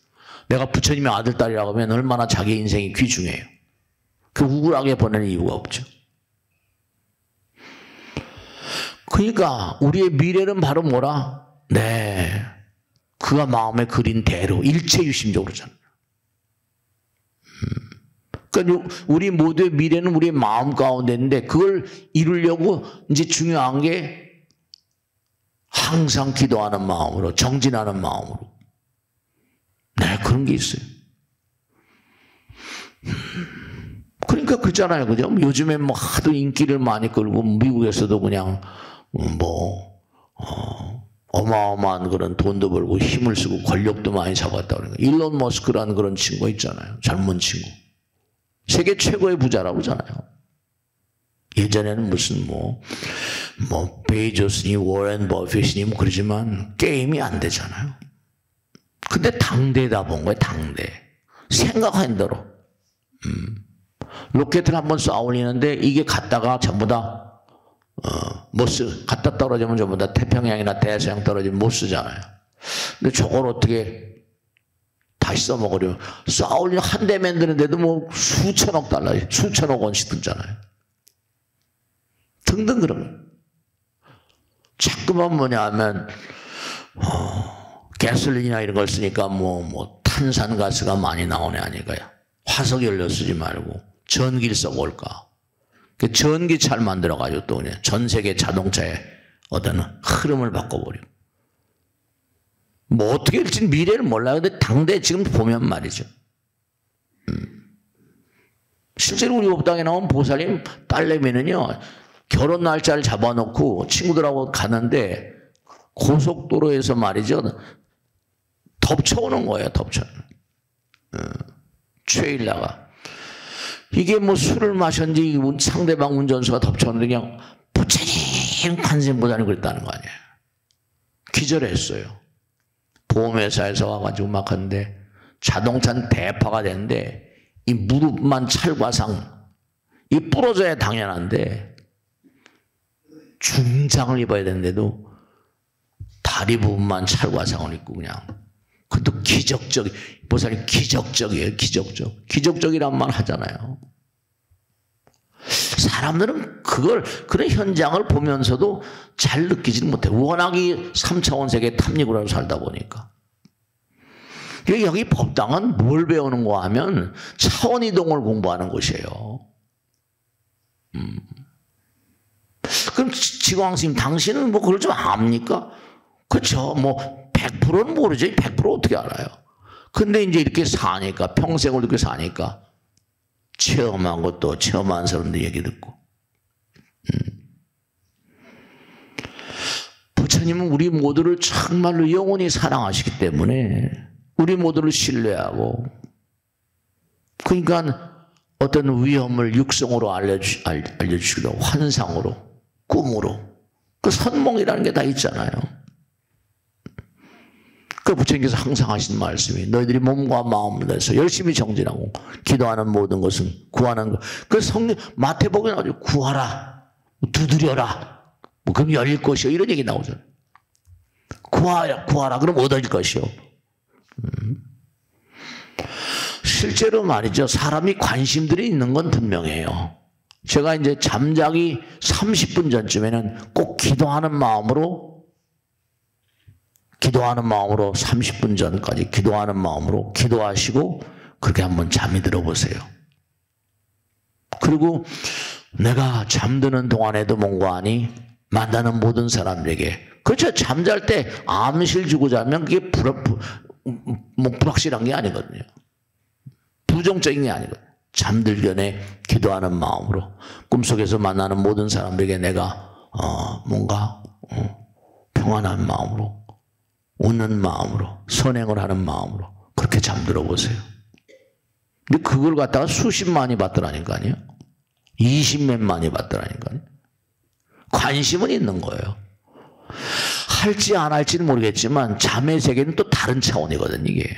내가 부처님의 아들 딸이라고 하면 얼마나 자기 인생이 귀중해요. 그 우울하게 보내는 이유가 없죠. 그러니까 우리의 미래는 바로 뭐라? 그가 마음에 그린 대로 일체유심적으로잖아요. 그러니까 우리 모두의 미래는 우리의 마음 가운데 있는데 그걸 이루려고 이제 중요한 게 항상 기도하는 마음으로, 정진하는 마음으로. 그런 게 있어요. 그러니까 그렇잖아요. 그죠? 요즘에 하도 인기를 많이 끌고 미국에서도 그냥 어마어마한 그런 돈도 벌고 힘을 쓰고 권력도 많이 잡았다 그러니까 일론 머스크라는 그런 친구 있잖아요. 젊은 친구. 세계 최고의 부자라고 하잖아요. 예전에는 무슨 베이조스니 워렌 버핏이니 그러지만 게임이 안 되잖아요. 근데 당대다 본 거예요. 당대. 생각한 대로. 로켓을 한번 쏴 올리는데 이게 갔다가 전부 다 갔다 떨어지면 전부 다 태평양이나 대서양 떨어지면 못 쓰잖아요. 근데 저걸 어떻게 다시 써먹으려. 쌓으려 한 대 만드는데도 뭐 수천억 달러, 수천억 원씩 들잖아요. 등등 그런 거. 자꾸만 뭐냐 하면, 가솔린이나 이런 걸 쓰니까 뭐 탄산가스가 많이 나오네 아니까요. 화석연료 쓰지 말고 전기를 써볼까. 전기차를 만들어가지고 또 그냥 전 세계 자동차의 어떤 흐름을 바꿔버리고. 뭐 어떻게 될지 미래를 몰라요. 근데 당대 지금 보면 말이죠. 실제로 우리 법당에 나온 보살님 딸내미는요, 결혼 날짜를 잡아놓고 친구들하고 가는데 고속도로에서 말이죠, 덮쳐오는 거예요. 최일라가. 이게 뭐 술을 마셨는지 상대방 운전수가 덮쳐오는데 그냥 부처님 관세음보살님 그랬다는 거 아니에요. 기절했어요. 보험회사에서 와가지고 막 하는데 자동차는 대파가 되는데 이 무릎만 찰과상, 이 부러져야 당연한데 중장을 입어야 되는데도 다리 부분만 찰과상을 입고 그냥. 그것도 보살님 기적적이에요. 기적적이란 말 하잖아요. 사람들은 그런 현장을 보면서도 잘 느끼지는 못해. 워낙이 3차원 세계 탐닉으로 살다 보니까. 여기 법당은 뭘 배우는 거 하면 차원 이동을 공부하는 곳이에요. 그럼 지광스님 당신은 뭐 그걸 좀 압니까? 그렇죠. 뭐 100%는 모르죠. 100% 어떻게 알아요? 근데 이제 이렇게 사니까, 평생을 이렇게 사니까 체험한 것도 체험한 사람들 얘기 듣고. 부처님은 우리 모두를 정말로 영원히 사랑하시기 때문에 우리 모두를 신뢰하고, 그러니까 어떤 위험을 육성으로 알려주시기도, 환상으로, 꿈으로, 그 선몽이라는 게 다 있잖아요. 그 부처님께서 항상 하신 말씀이 너희들이 몸과 마음을 다해서 열심히 정진하고 기도하는 모든 것은 구하는 것. 그 성령 마태복음에 나오죠. 구하라, 두드려라, 뭐 그럼 열릴 것이요, 이런 얘기 나오잖아요. 구하라 그럼 얻어질 것이요. 실제로 말이죠, 사람이 관심들이 있는 건 분명해요. 제가 이제 잠자기 30분 전쯤에는 꼭 기도하는 마음으로 30분 전까지 기도하는 마음으로 기도하시고 그렇게 한번 잠이 들어보세요. 그리고 내가 잠드는 동안에도 뭔가하니 만나는 모든 사람들에게, 그렇죠. 잠잘 때 암실 주고 자면 그게 불확실한 게 아니거든요. 부정적인 게 아니거든요. 잠들기 전에 기도하는 마음으로 꿈속에서 만나는 모든 사람들에게 내가 뭔가 평안한 마음으로, 웃는 마음으로, 선행을 하는 마음으로 그렇게 잠들어 보세요. 근데 그걸 갖다가 수십만이 받더라니까요. 20몇만이 받더라니까요. 관심은 있는 거예요. 할지 안 할지는 모르겠지만 잠의 세계는 또 다른 차원이거든요. 이게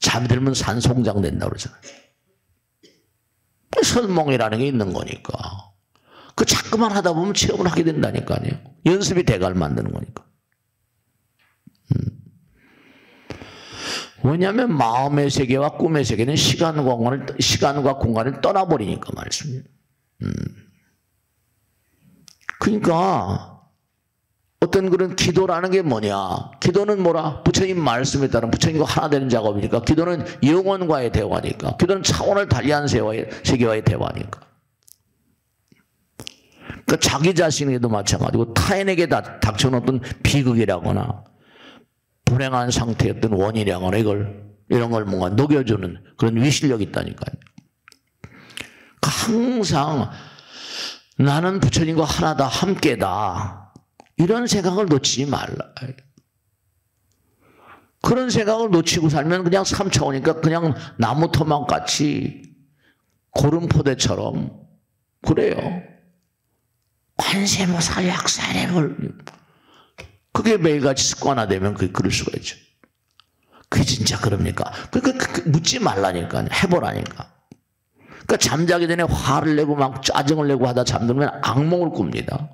잠들면 산송장 된다고 그러잖아요. 선몽이라는 게 있는 거니까 그 자꾸만 하다 보면 체험을 하게 된다니까요. 연습이 대가를 만드는 거니까. 왜냐하면 마음의 세계와 꿈의 세계는 시간과 공간을 떠나버리니까 말씀입니다. 그러니까 어떤 그런 기도라는 게 뭐냐? 기도는 뭐라? 부처님 말씀에 따른 부처님과 하나 되는 작업이니까. 기도는 영혼과의 대화니까. 기도는 차원을 달리한 세계와의 대화니까. 그러니까 자기 자신에게도 마찬가지고 타인에게 닥쳐놓던 비극이라거나 불행한 상태였던 원인이라거나 이런 걸 뭔가 녹여주는 그런 위실력이 있다니까요. 그러니까 항상 나는 부처님과 하나다, 함께다, 이런 생각을 놓치지 말라. 그런 생각을 놓치고 살면 그냥 3차원이니까 그냥 나무 토막 같이 고름포대처럼 그래요. 관세모살 약사래를 그게 매일같이 습관화되면 그게 그럴 수가 있죠. 그게 진짜 그럽니까? 묻지 말라니까. 해보라니까. 그러니까 잠자기 전에 화를 내고 막 짜증을 내고 하다 잠들면 악몽을 꿉니다.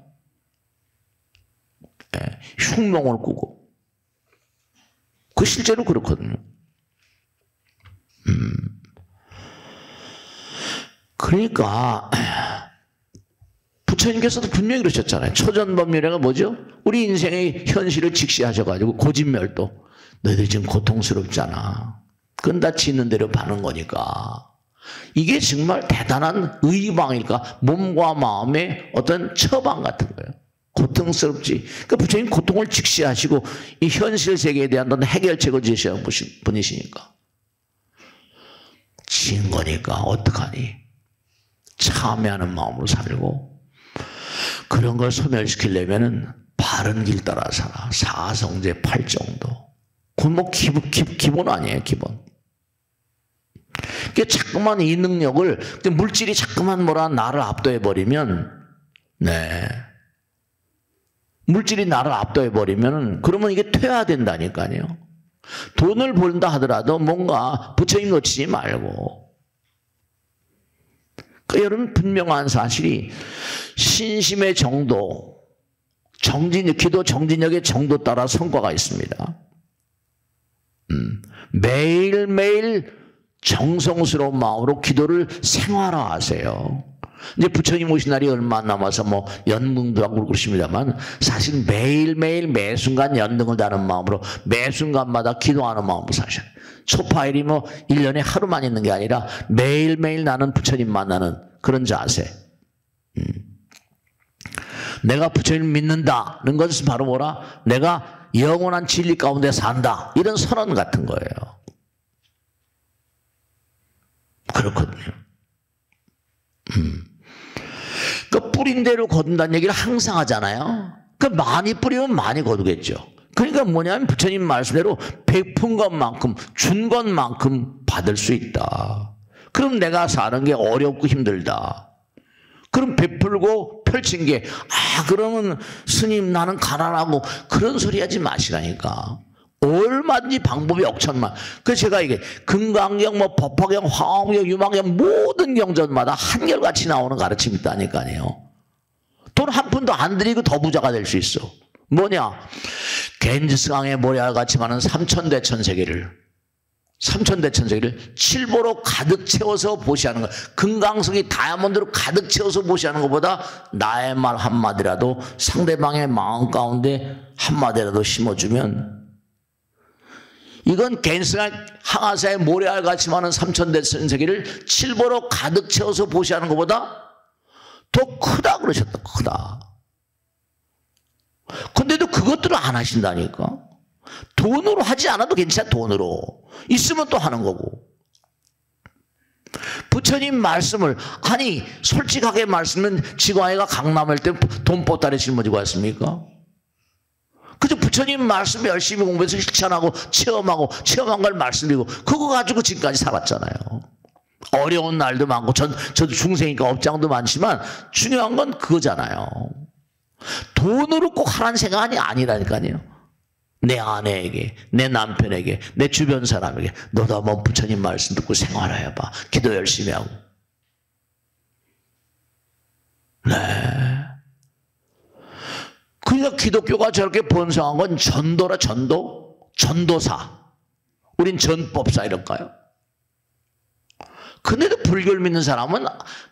흉몽을 꾸고. 그 실제로 그렇거든요. 그러니까 부처님께서도 분명히 그러셨잖아요. 초전법륜회가 뭐죠? 우리 인생의 현실을 직시하셔가지고 고진멸도. 너희들 지금 고통스럽잖아. 그건 다 짓는 대로 파는 거니까. 이게 정말 대단한 의방일까? 몸과 마음의 어떤 처방 같은 거예요. 고통스럽지. 그러니까 부처님 고통을 직시하시고 이 현실 세계에 대한 어떤 해결책을 제시한 분이시니까. 진 거니까 어떡하니? 참여하는 마음으로 살고 그런 걸 소멸시키려면은 바른 길 따라 살아. 사성제 8정도. 그건 뭐 기본 아니에요, 기본. 그러니까 자꾸만 이 능력을, 물질이 자꾸만 나를 압도해버리면, 네. 물질이 나를 압도해버리면, 그러면 이게 퇴화된다니까요. 돈을 벌다 하더라도 뭔가 부처님 놓치지 말고. 그러니까 여러분, 분명한 사실이 신심의 정도, 기도 정진력의 정도 따라 성과가 있습니다. 매일매일 정성스러운 마음으로 기도를 생활화하세요. 이제 부처님 오신 날이 얼마 안 남아서 연등도 하고 그러십니다만 사실 매일매일 매순간 연등을 다는 마음으로 매순간마다 기도하는 마음으로 사셔요. 초파일이 1년에 하루만 있는 게 아니라 매일매일 나는 부처님 만나는 그런 자세. 내가 부처님을 믿는다는 것은 바로 뭐라? 내가 영원한 진리 가운데 산다. 이런 선언 같은 거예요. 그렇거든요. 그 뿌린 대로 거둔다는 얘기를 항상 하잖아요. 그 많이 뿌리면 많이 거두겠죠. 그러니까 뭐냐면 부처님 말씀대로 베푼 것만큼 준 것만큼 받을 수 있다. 그럼 내가 사는 게 어렵고 힘들다. 그럼 베풀고 펼친 게 그러면 스님 나는 가난하고 그런 소리 하지 마시라니까. 얼마든지 방법이 억천만. 그래서 제가 이게 금강경, 법화경, 화엄경, 유마경 모든 경전마다 한결같이 나오는 가르침이 있다니까요. 돈 한 푼도 안 들이고 더 부자가 될 수 있어. 뭐냐? 겐지스강의 모래알같이 많은 삼천대천세계를 칠보로 가득 채워서 보시하는 것. 금강석이 다이아몬드로 가득 채워서 보시하는 것보다 나의 말 한마디라도 상대방의 마음 가운데 한마디라도 심어주면 이건 겐지스강 항아사의 모래알같이 많은 삼천대천세계를 칠보로 가득 채워서 보시하는 것보다 더 크다 그러셨다. 크다. 근데도 그것들을 안 하신다니까. 돈으로 하지 않아도 괜찮아. 돈으로 있으면 또 하는 거고. 부처님 말씀을 솔직하게 말씀은 지광이가 강남할 때 돈 보따리 짊어지고 왔습니까? 그저 부처님 말씀 열심히 공부해서 실천하고 체험한 걸 말씀드리고 그거 가지고 지금까지 살았잖아요. 어려운 날도 많고 저도 중생이니까 업장도 많지만 중요한 건 그거잖아요. 돈으로 꼭 하라는 생각이 아니라니까요. 내 아내에게, 내 남편에게, 내 주변 사람에게 너도 한번 부처님 말씀 듣고 생활해봐. 기도 열심히 하고. 네. 그러니까 기독교가 저렇게 번성한 건 전도라. 전도사. 우린 전법사 이럴까요? 근데도 불교를 믿는 사람은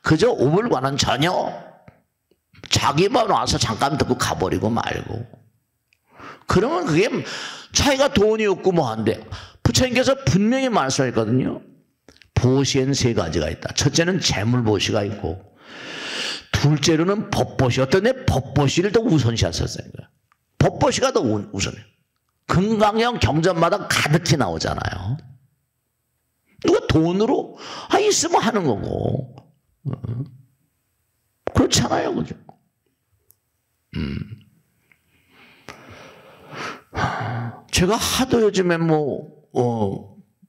그저 오불과는 전혀 자기만 와서 잠깐 듣고 가버리고 말고. 그러면 그게 차이가 돈이 없고 한데 부처님께서 분명히 말씀했거든요. 보시엔 세 가지가 있다. 첫째는 재물보시가 있고 둘째로는 법보시. 어떤 애 법보시를 더 우선시하셨어요. 법보시가 더 우선해요. 금강경 경전마다 가득히 나오잖아요. 누가 돈으로 있으면 하는 거고 그렇잖아요. 그죠? 제가 하도 요즘에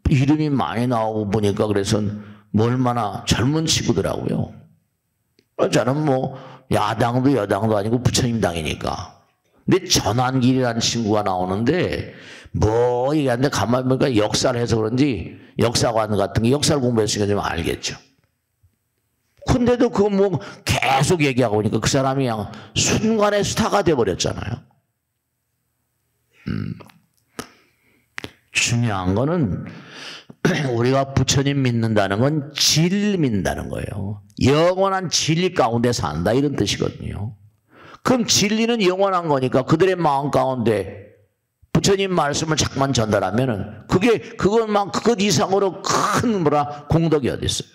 이름이 많이 나오고 보니까 그래서 얼마나 젊은 친구더라고요. 저는 야당도 여당도 아니고 부처님 당이니까. 근데 전환길이라는 친구가 나오는데 얘기하는데 가만히 보니까 역사를 해서 그런지 역사관 같은 게 역사를 공부했으니까 좀 알겠죠. 근데도 그거 계속 얘기하고 보니까 그 사람이 그냥 순간에 스타가 돼버렸잖아요. 중요한 거는 우리가 부처님 믿는다는 건 진리 믿는다는 거예요. 영원한 진리 가운데 산다 이런 뜻이거든요. 그럼 진리는 영원한 거니까 그들의 마음 가운데 부처님 말씀을 자꾸만 전달하면은 그것만 그것 이상으로 큰 공덕이 어디 있어요?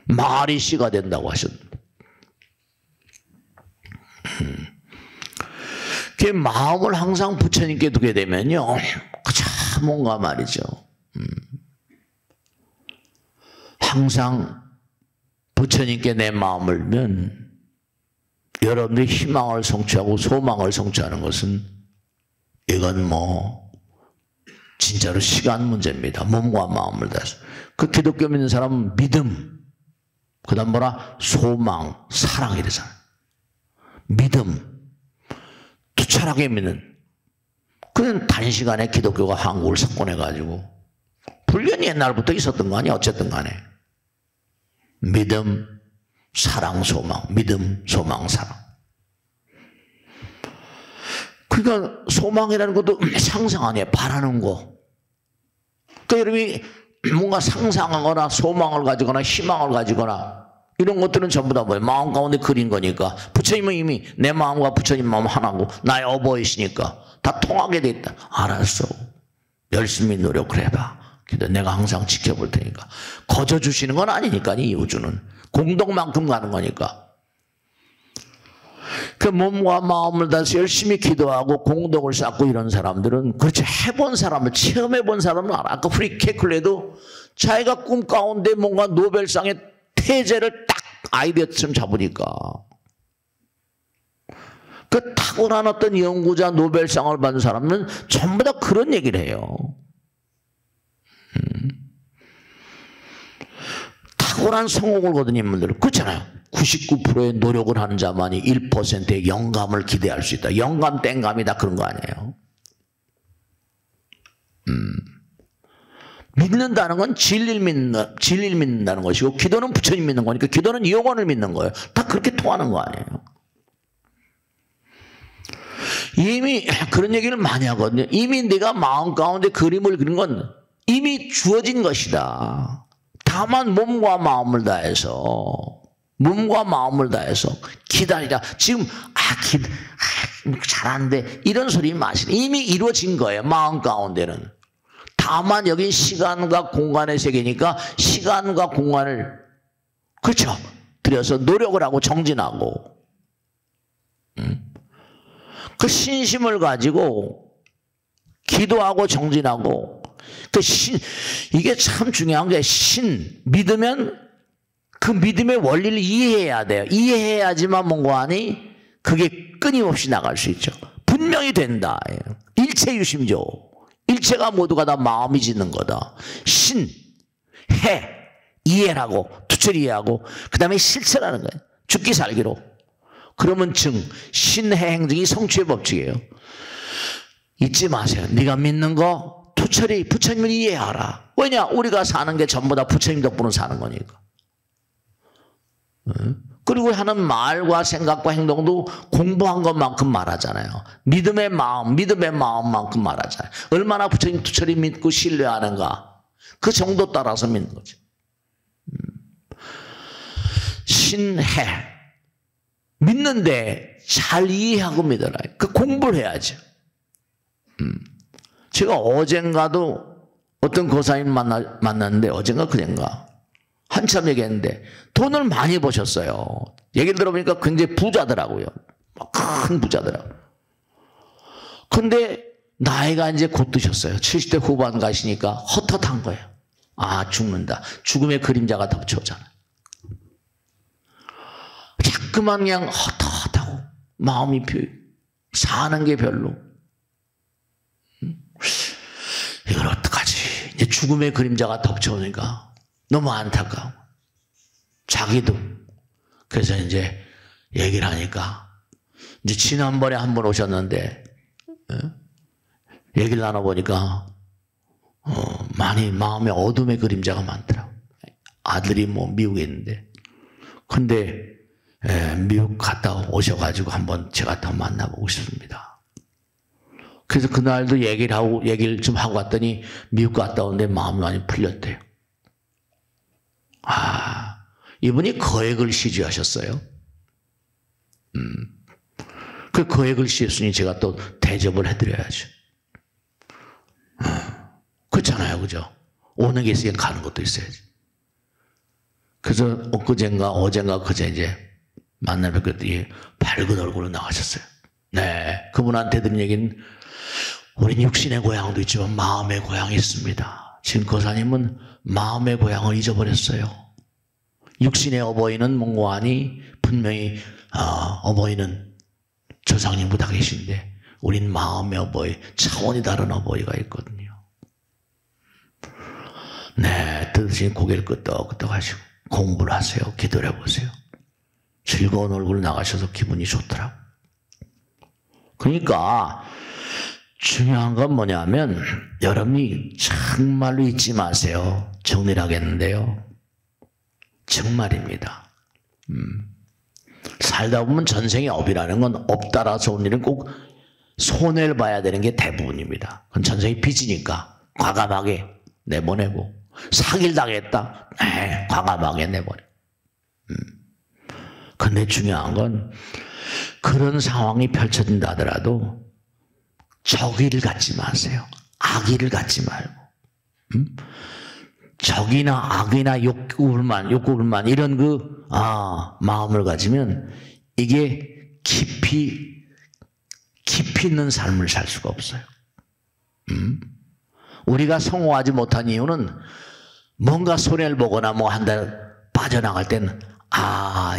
말이 씨가 된다고 하셨는데. 그 마음을 항상 부처님께 두게 되면요, 참 뭔가 말이죠. 항상 부처님께 내 마음을 두면 여러분들이 희망을 성취하고 소망을 성취하는 것은 이건 뭐 진짜로 시간 문제입니다. 몸과 마음을 다해서. 그 기독교 믿는 사람은 믿음, 그 다음 소망, 사랑 이러잖아요. 믿음, 투철하게 믿는. 그는 단시간에 기독교가 한국을 석권해가지고 불교는 옛날부터 있었던 거 아니야. 어쨌든 간에 믿음, 사랑, 소망. 믿음, 소망, 사랑. 그러니까 소망이라는 것도 상상 아니에요. 바라는 거. 그러니까 여러분이 뭔가 상상하거나 소망을 가지거나 희망을 가지거나 이런 것들은 전부 다 뭐예요? 마음 가운데 그린 거니까. 부처님은 이미 내 마음과 부처님 마음 하나고 나의 어버이시니까 다 통하게 돼 있다. 알았어. 열심히 노력을 해봐. 근데 내가 항상 지켜볼 테니까. 거저 주시는 건 아니니까 이 우주는. 공덕만큼 가는 거니까. 그 몸과 마음을 다해서 열심히 기도하고 공덕을 쌓고 이런 사람들은 그렇지 해본 사람을 체험해본 사람은 알아. 아까 프리 케클레도 자기가 꿈 가운데 뭔가 노벨상의 태제를 딱 아이디어처럼 잡으니까 그 탁월한 어떤 연구자 노벨상을 받은 사람은 전부 다 그런 얘기를 해요. 탁월한 성공을 거둔 인물들 그렇잖아요. 99%의 노력을 하는 자만이 1%의 영감을 기대할 수 있다. 영감 땡감이다 그런 거 아니에요. 믿는다는 건 진리를 믿는다는 것이고 기도는 부처님 믿는 거니까 기도는 영혼을 믿는 거예요. 다 그렇게 통하는 거 아니에요. 이미 그런 얘기를 많이 하거든요. 이미 내가 마음 가운데 그림을 그린 건 이미 주어진 것이다. 다만 몸과 마음을 다해서 기다리라. 지금 잘하는데 이런 소리 마시네. 이미 이루어진 거예요. 마음 가운데는. 다만 여긴 시간과 공간의 세계니까 시간과 공간을 그렇죠. 들여서 노력을 하고 정진하고 그 신심을 가지고 기도하고 정진하고 이게 참 중요한 게 믿으면 그 믿음의 원리를 이해해야 돼요. 이해해야지만 뭔가 하니 그게 끊임없이 나갈 수 있죠. 분명히 된다. 일체유심조. 일체가 모두가 다 마음이 짓는 거다. 이해하고 투철히 이해하고 그 다음에 실천하는 거예요. 죽기 살기로. 그러면 신해행증이 성취의 법칙이에요. 잊지 마세요. 네가 믿는 거 투철히 부처님을 이해하라. 왜냐? 우리가 사는 게 전부 다 부처님 덕분으로 사는 거니까. 그리고 하는 말과 생각과 행동도 공부한 것만큼 말하잖아요. 믿음의 마음만큼 말하잖아요. 얼마나 부처님 투철히 믿고 신뢰하는가. 그 정도 따라서 믿는 거죠. 신해. 믿는데 잘 이해하고 믿어라. 그 공부를 해야죠. 제가 어젠가도 어떤 고사님 만났는데 어젠가 그젠가 한참 얘기했는데 돈을 많이 버셨어요. 얘기를 들어보니까 굉장히 부자더라고요. 큰 부자더라고요. 근데 나이가 이제 곧 드셨어요. 70대 후반 가시니까 헛헛한 거예요. 아, 죽는다. 죽음의 그림자가 덮쳐오잖아요. 자꾸만 그냥 헛헛하고 마음이 사는 게 별로. 이걸 어떡하지? 이제 죽음의 그림자가 덮쳐오니까 너무 안타까워. 자기도. 그래서 이제 얘기를 하니까 이제 지난번에 한 번 오셨는데 얘기를 나눠보니까 많이 마음에 어둠의 그림자가 많더라고. 아들이 뭐 미국에 있는데 근데 미국 갔다 오셔가지고 한번 제가 더 만나보고 싶습니다. 그래서 그날도 얘기를 좀 하고 갔더니 미국 갔다 오는데 마음이 많이 풀렸대요. 이분이 거액을 시주하셨어요. 그 거액을 시했으니 제가 또 대접을 해드려야죠. 그렇잖아요, 그죠? 오는 게 있으니까 가는 것도 있어야지. 그래서 어젠가 그제 이제 만나 뵙더니 밝은 얼굴로 나가셨어요. 네, 그분한테 드린 얘기는 우린 육신의 고향도 있지만 마음의 고향이 있습니다. 진거사님은 마음의 고향을 잊어버렸어요. 육신의 어버이는 몽고하니 분명히 어버이는 조상님보다 계신데 우린 마음의 어버이, 차원이 다른 어버이가 있거든요. 네, 들으시니 고개를 끄덕끄덕 하시고 공부를 하세요. 기도를 해보세요. 즐거운 얼굴로 나가셔서 기분이 좋더라고. 그러니까 중요한 건 뭐냐면 여러분이 정말로 잊지 마세요. 정리를 하겠는데요. 정말입니다. 살다 보면 전생의 업이라는 건 업 따라서 온 일은 꼭 손해를 봐야 되는 게 대부분입니다. 그건 전생의 빚이니까 과감하게 내보내고, 사기를 당했다, 과감하게 내보내. 근데 중요한 건 그런 상황이 펼쳐진다 하더라도 적의를 갖지 마세요. 악의를 갖지 말고. 적이나 악이나 욕구불만 이런 마음을 가지면 이게 깊이 있는 삶을 살 수가 없어요. 우리가 성공하지 못한 이유는 뭔가 손해를 보거나 뭐 한 달 빠져나갈 때는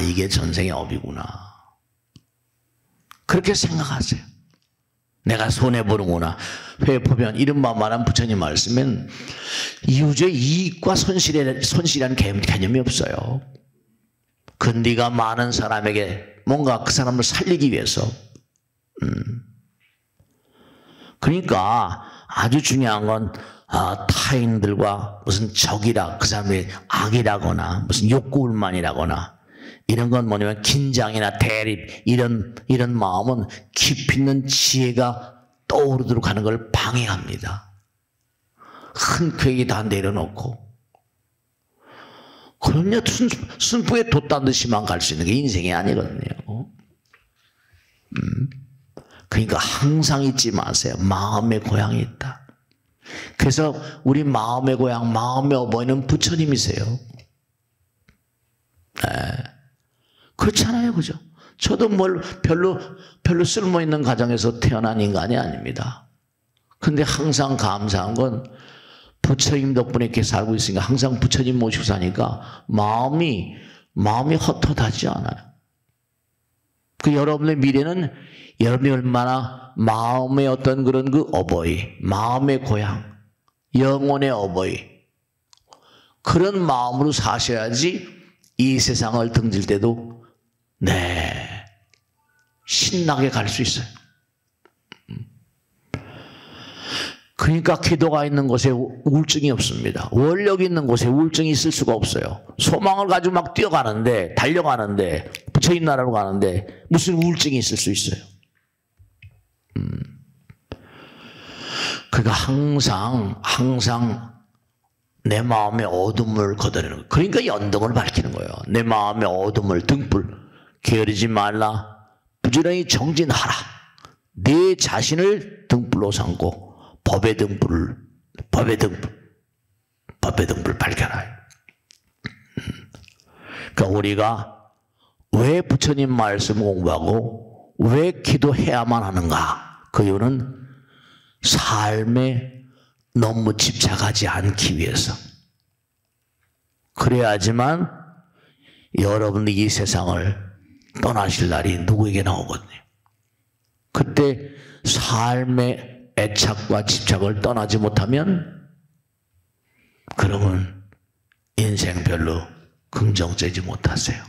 이게 전생의 업이구나. 그렇게 생각하세요. 내가 손해보는구나. 회포변 이른바 말한 부처님 말씀은 이우주의 이익과 손실이라는 개념이 없어요. 근디가 많은 사람에게 뭔가 그 사람을 살리기 위해서. 그러니까 아주 중요한 건 타인들과 무슨 적이라, 그 사람이 악이라거나 무슨 욕구불만이라거나 이런 건 뭐냐면 긴장이나 대립 이런 마음은 깊이 있는 지혜가 떠오르도록 하는 걸 방해합니다. 흔쾌히 다 내려놓고 그럼요, 순풍에 돛단 듯이만 갈 수 있는 게 인생이 아니거든요. 그러니까 항상 잊지 마세요. 마음의 고향이 있다. 그래서 우리 마음의 고향, 마음의 어버이는 부처님이세요. 네. 그렇잖아요, 그죠? 저도 별로 쓸모있는 가정에서 태어난 인간이 아닙니다. 근데 항상 감사한 건 부처님 덕분에 이렇게 살고 있으니까 항상 부처님 모시고 사니까 마음이 헛헛하지 않아요. 그 여러분의 미래는 여러분이 얼마나 마음의 어떤 그런 그 어버이, 마음의 고향, 영혼의 어버이, 그런 마음으로 사셔야지 이 세상을 등질 때도 신나게 갈 수 있어요. 그러니까 기도가 있는 곳에 우울증이 없습니다. 원력이 있는 곳에 우울증이 있을 수가 없어요. 소망을 가지고 막 뛰어가는데, 달려가는데, 부처님 나라로 가는데 무슨 우울증이 있을 수 있어요. 그러니까 항상 내 마음의 어둠을 걷어내는 거예요. 그러니까 연등을 밝히는 거예요. 내 마음의 어둠을, 등불, 게으르지 말라. 부지런히 정진하라. 네 자신을 등불로 삼고 법의 등불을 밝혀라. 그러니까 우리가 왜 부처님 말씀 공부하고 왜 기도해야만 하는가? 그 이유는 삶에 너무 집착하지 않기 위해서. 그래야지만 여러분이 이 세상을 떠나실 날이 누구에게나 오거든요. 그때 삶의 애착과 집착을 떠나지 못하면 그러면 인생 별로 긍정되지 못하세요.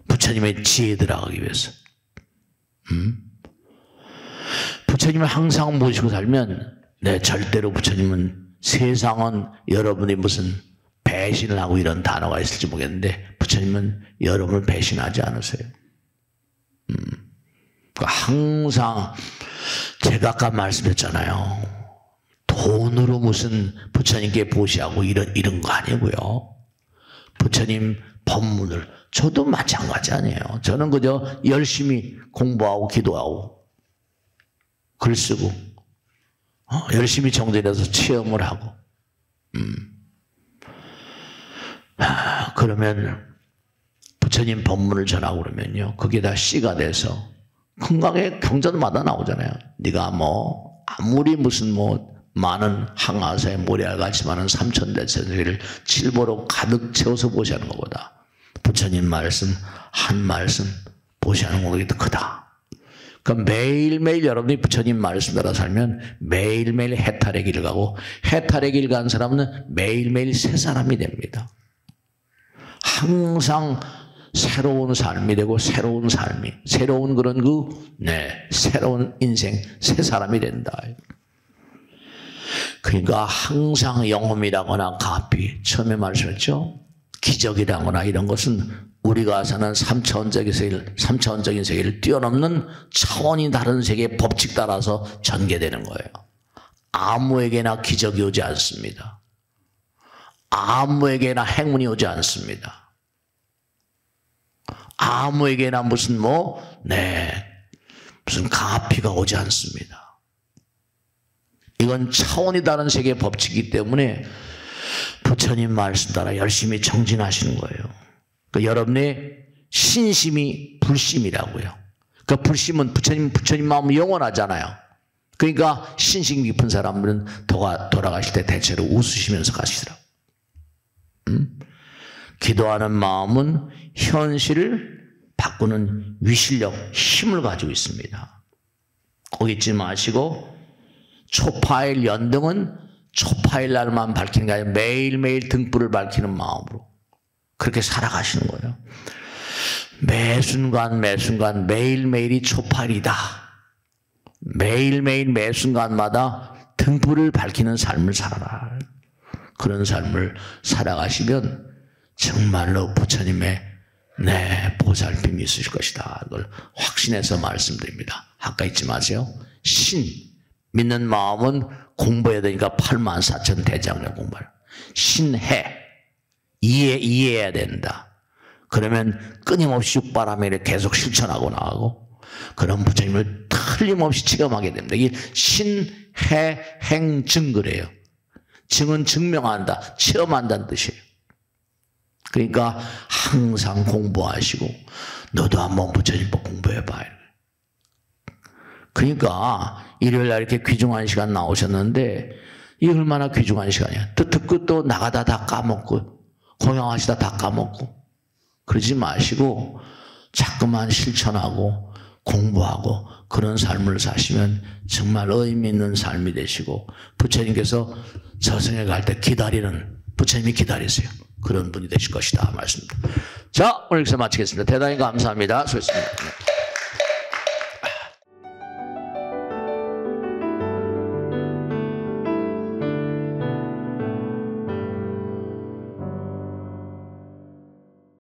부처님의 지혜에 들어가기 위해서. 부처님을 항상 모시고 살면 절대로 부처님은 세상은 여러분이 무슨 배신을 하고 이런 단어가 있을지 모르겠는데 부처님은 여러분을 배신하지 않으세요. 항상 제가 아까 말씀했잖아요. 돈으로 무슨 부처님께 보시하고 이런 거 아니고요. 부처님 법문을 저도 마찬가지 아니에요. 저는 그저 열심히 공부하고 기도하고 글 쓰고 열심히 정진해서 체험을 하고 그러면 부처님 법문을 전하고 그러면요. 그게 다 씨가 돼서 건강에 경전마다 나오잖아요. 네가 뭐 아무리 무슨 뭐 많은 항아사에 모래알같이 많은 삼천대천세계를 칠보로 가득 채워서 보시하는 것보다 부처님 말씀 한 말씀 보시하는 것이 더 크다. 그럼 매일매일 여러분이 부처님 말씀 따라 살면 매일매일 해탈의 길을 가고 해탈의 길 간 사람은 매일매일 새 사람이 됩니다. 항상 새로운 삶이 되고 새로운 삶이 새로운 그런 새로운 인생 새 사람이 된다. 그러니까 항상 영험이라거나 가피 처음에 말씀했죠. 기적이라거나 이런 것은 우리가 사는 삼차원적인 세계를 뛰어넘는 차원이 다른 세계의 법칙 따라서 전개되는 거예요. 아무에게나 기적이 오지 않습니다. 아무에게나 행운이 오지 않습니다. 아무에게나 무슨 무슨 가피가 오지 않습니다. 이건 차원이 다른 세계의 법칙이기 때문에 부처님 말씀 따라 열심히 정진하시는 거예요. 그러니까 여러분의 신심이 불심이라고요. 그러니까 불심은 부처님 마음은 영원하잖아요. 그러니까 신심 깊은 사람들은 돌아가실 때 대체로 웃으시면서 가시더라고요. 기도하는 마음은 현실을 바꾸는 위실력, 힘을 가지고 있습니다. 거기 있지 마시고 초파일 연등은 초파일 날만 밝히는 게 아니라 매일매일 등불을 밝히는 마음으로 그렇게 살아가시는 거예요. 매순간 매일매일이 초파일이다. 매일매일 매순간마다 등불을 밝히는 삶을 살아라. 그런 삶을 살아가시면 정말로 부처님의 보살핌이 있으실 것이다. 그걸 확신해서 말씀드립니다. 아까 잊지 마세요. 믿는 마음은 공부해야 되니까 84,000 대장경 공부를. 신해. 이해해야 된다. 그러면 끊임없이 육바라밀에 계속 실천하고 나가고 그런 부처님을 틀림없이 체험하게 됩니다. 이게 신해행증 그래요. 증은 증명한다, 체험한다는 뜻이에요. 그러니까 항상 공부하시고 너도 한번 부처님 법 공부해봐. 그러니까 일요일 날 이렇게 귀중한 시간 나오셨는데 이게 얼마나 귀중한 시간이야. 또 듣고 또 나가다 다 까먹고 공양하시다 다 까먹고 그러지 마시고 자꾸만 실천하고 공부하고 그런 삶을 사시면 정말 의미 있는 삶이 되시고 부처님께서 저승에 갈 때 부처님이 기다리세요. 그런 분이 되실 것이다 말씀입니다. 자, 오늘 여기서 마치겠습니다. 대단히 감사합니다. 수고했습니다.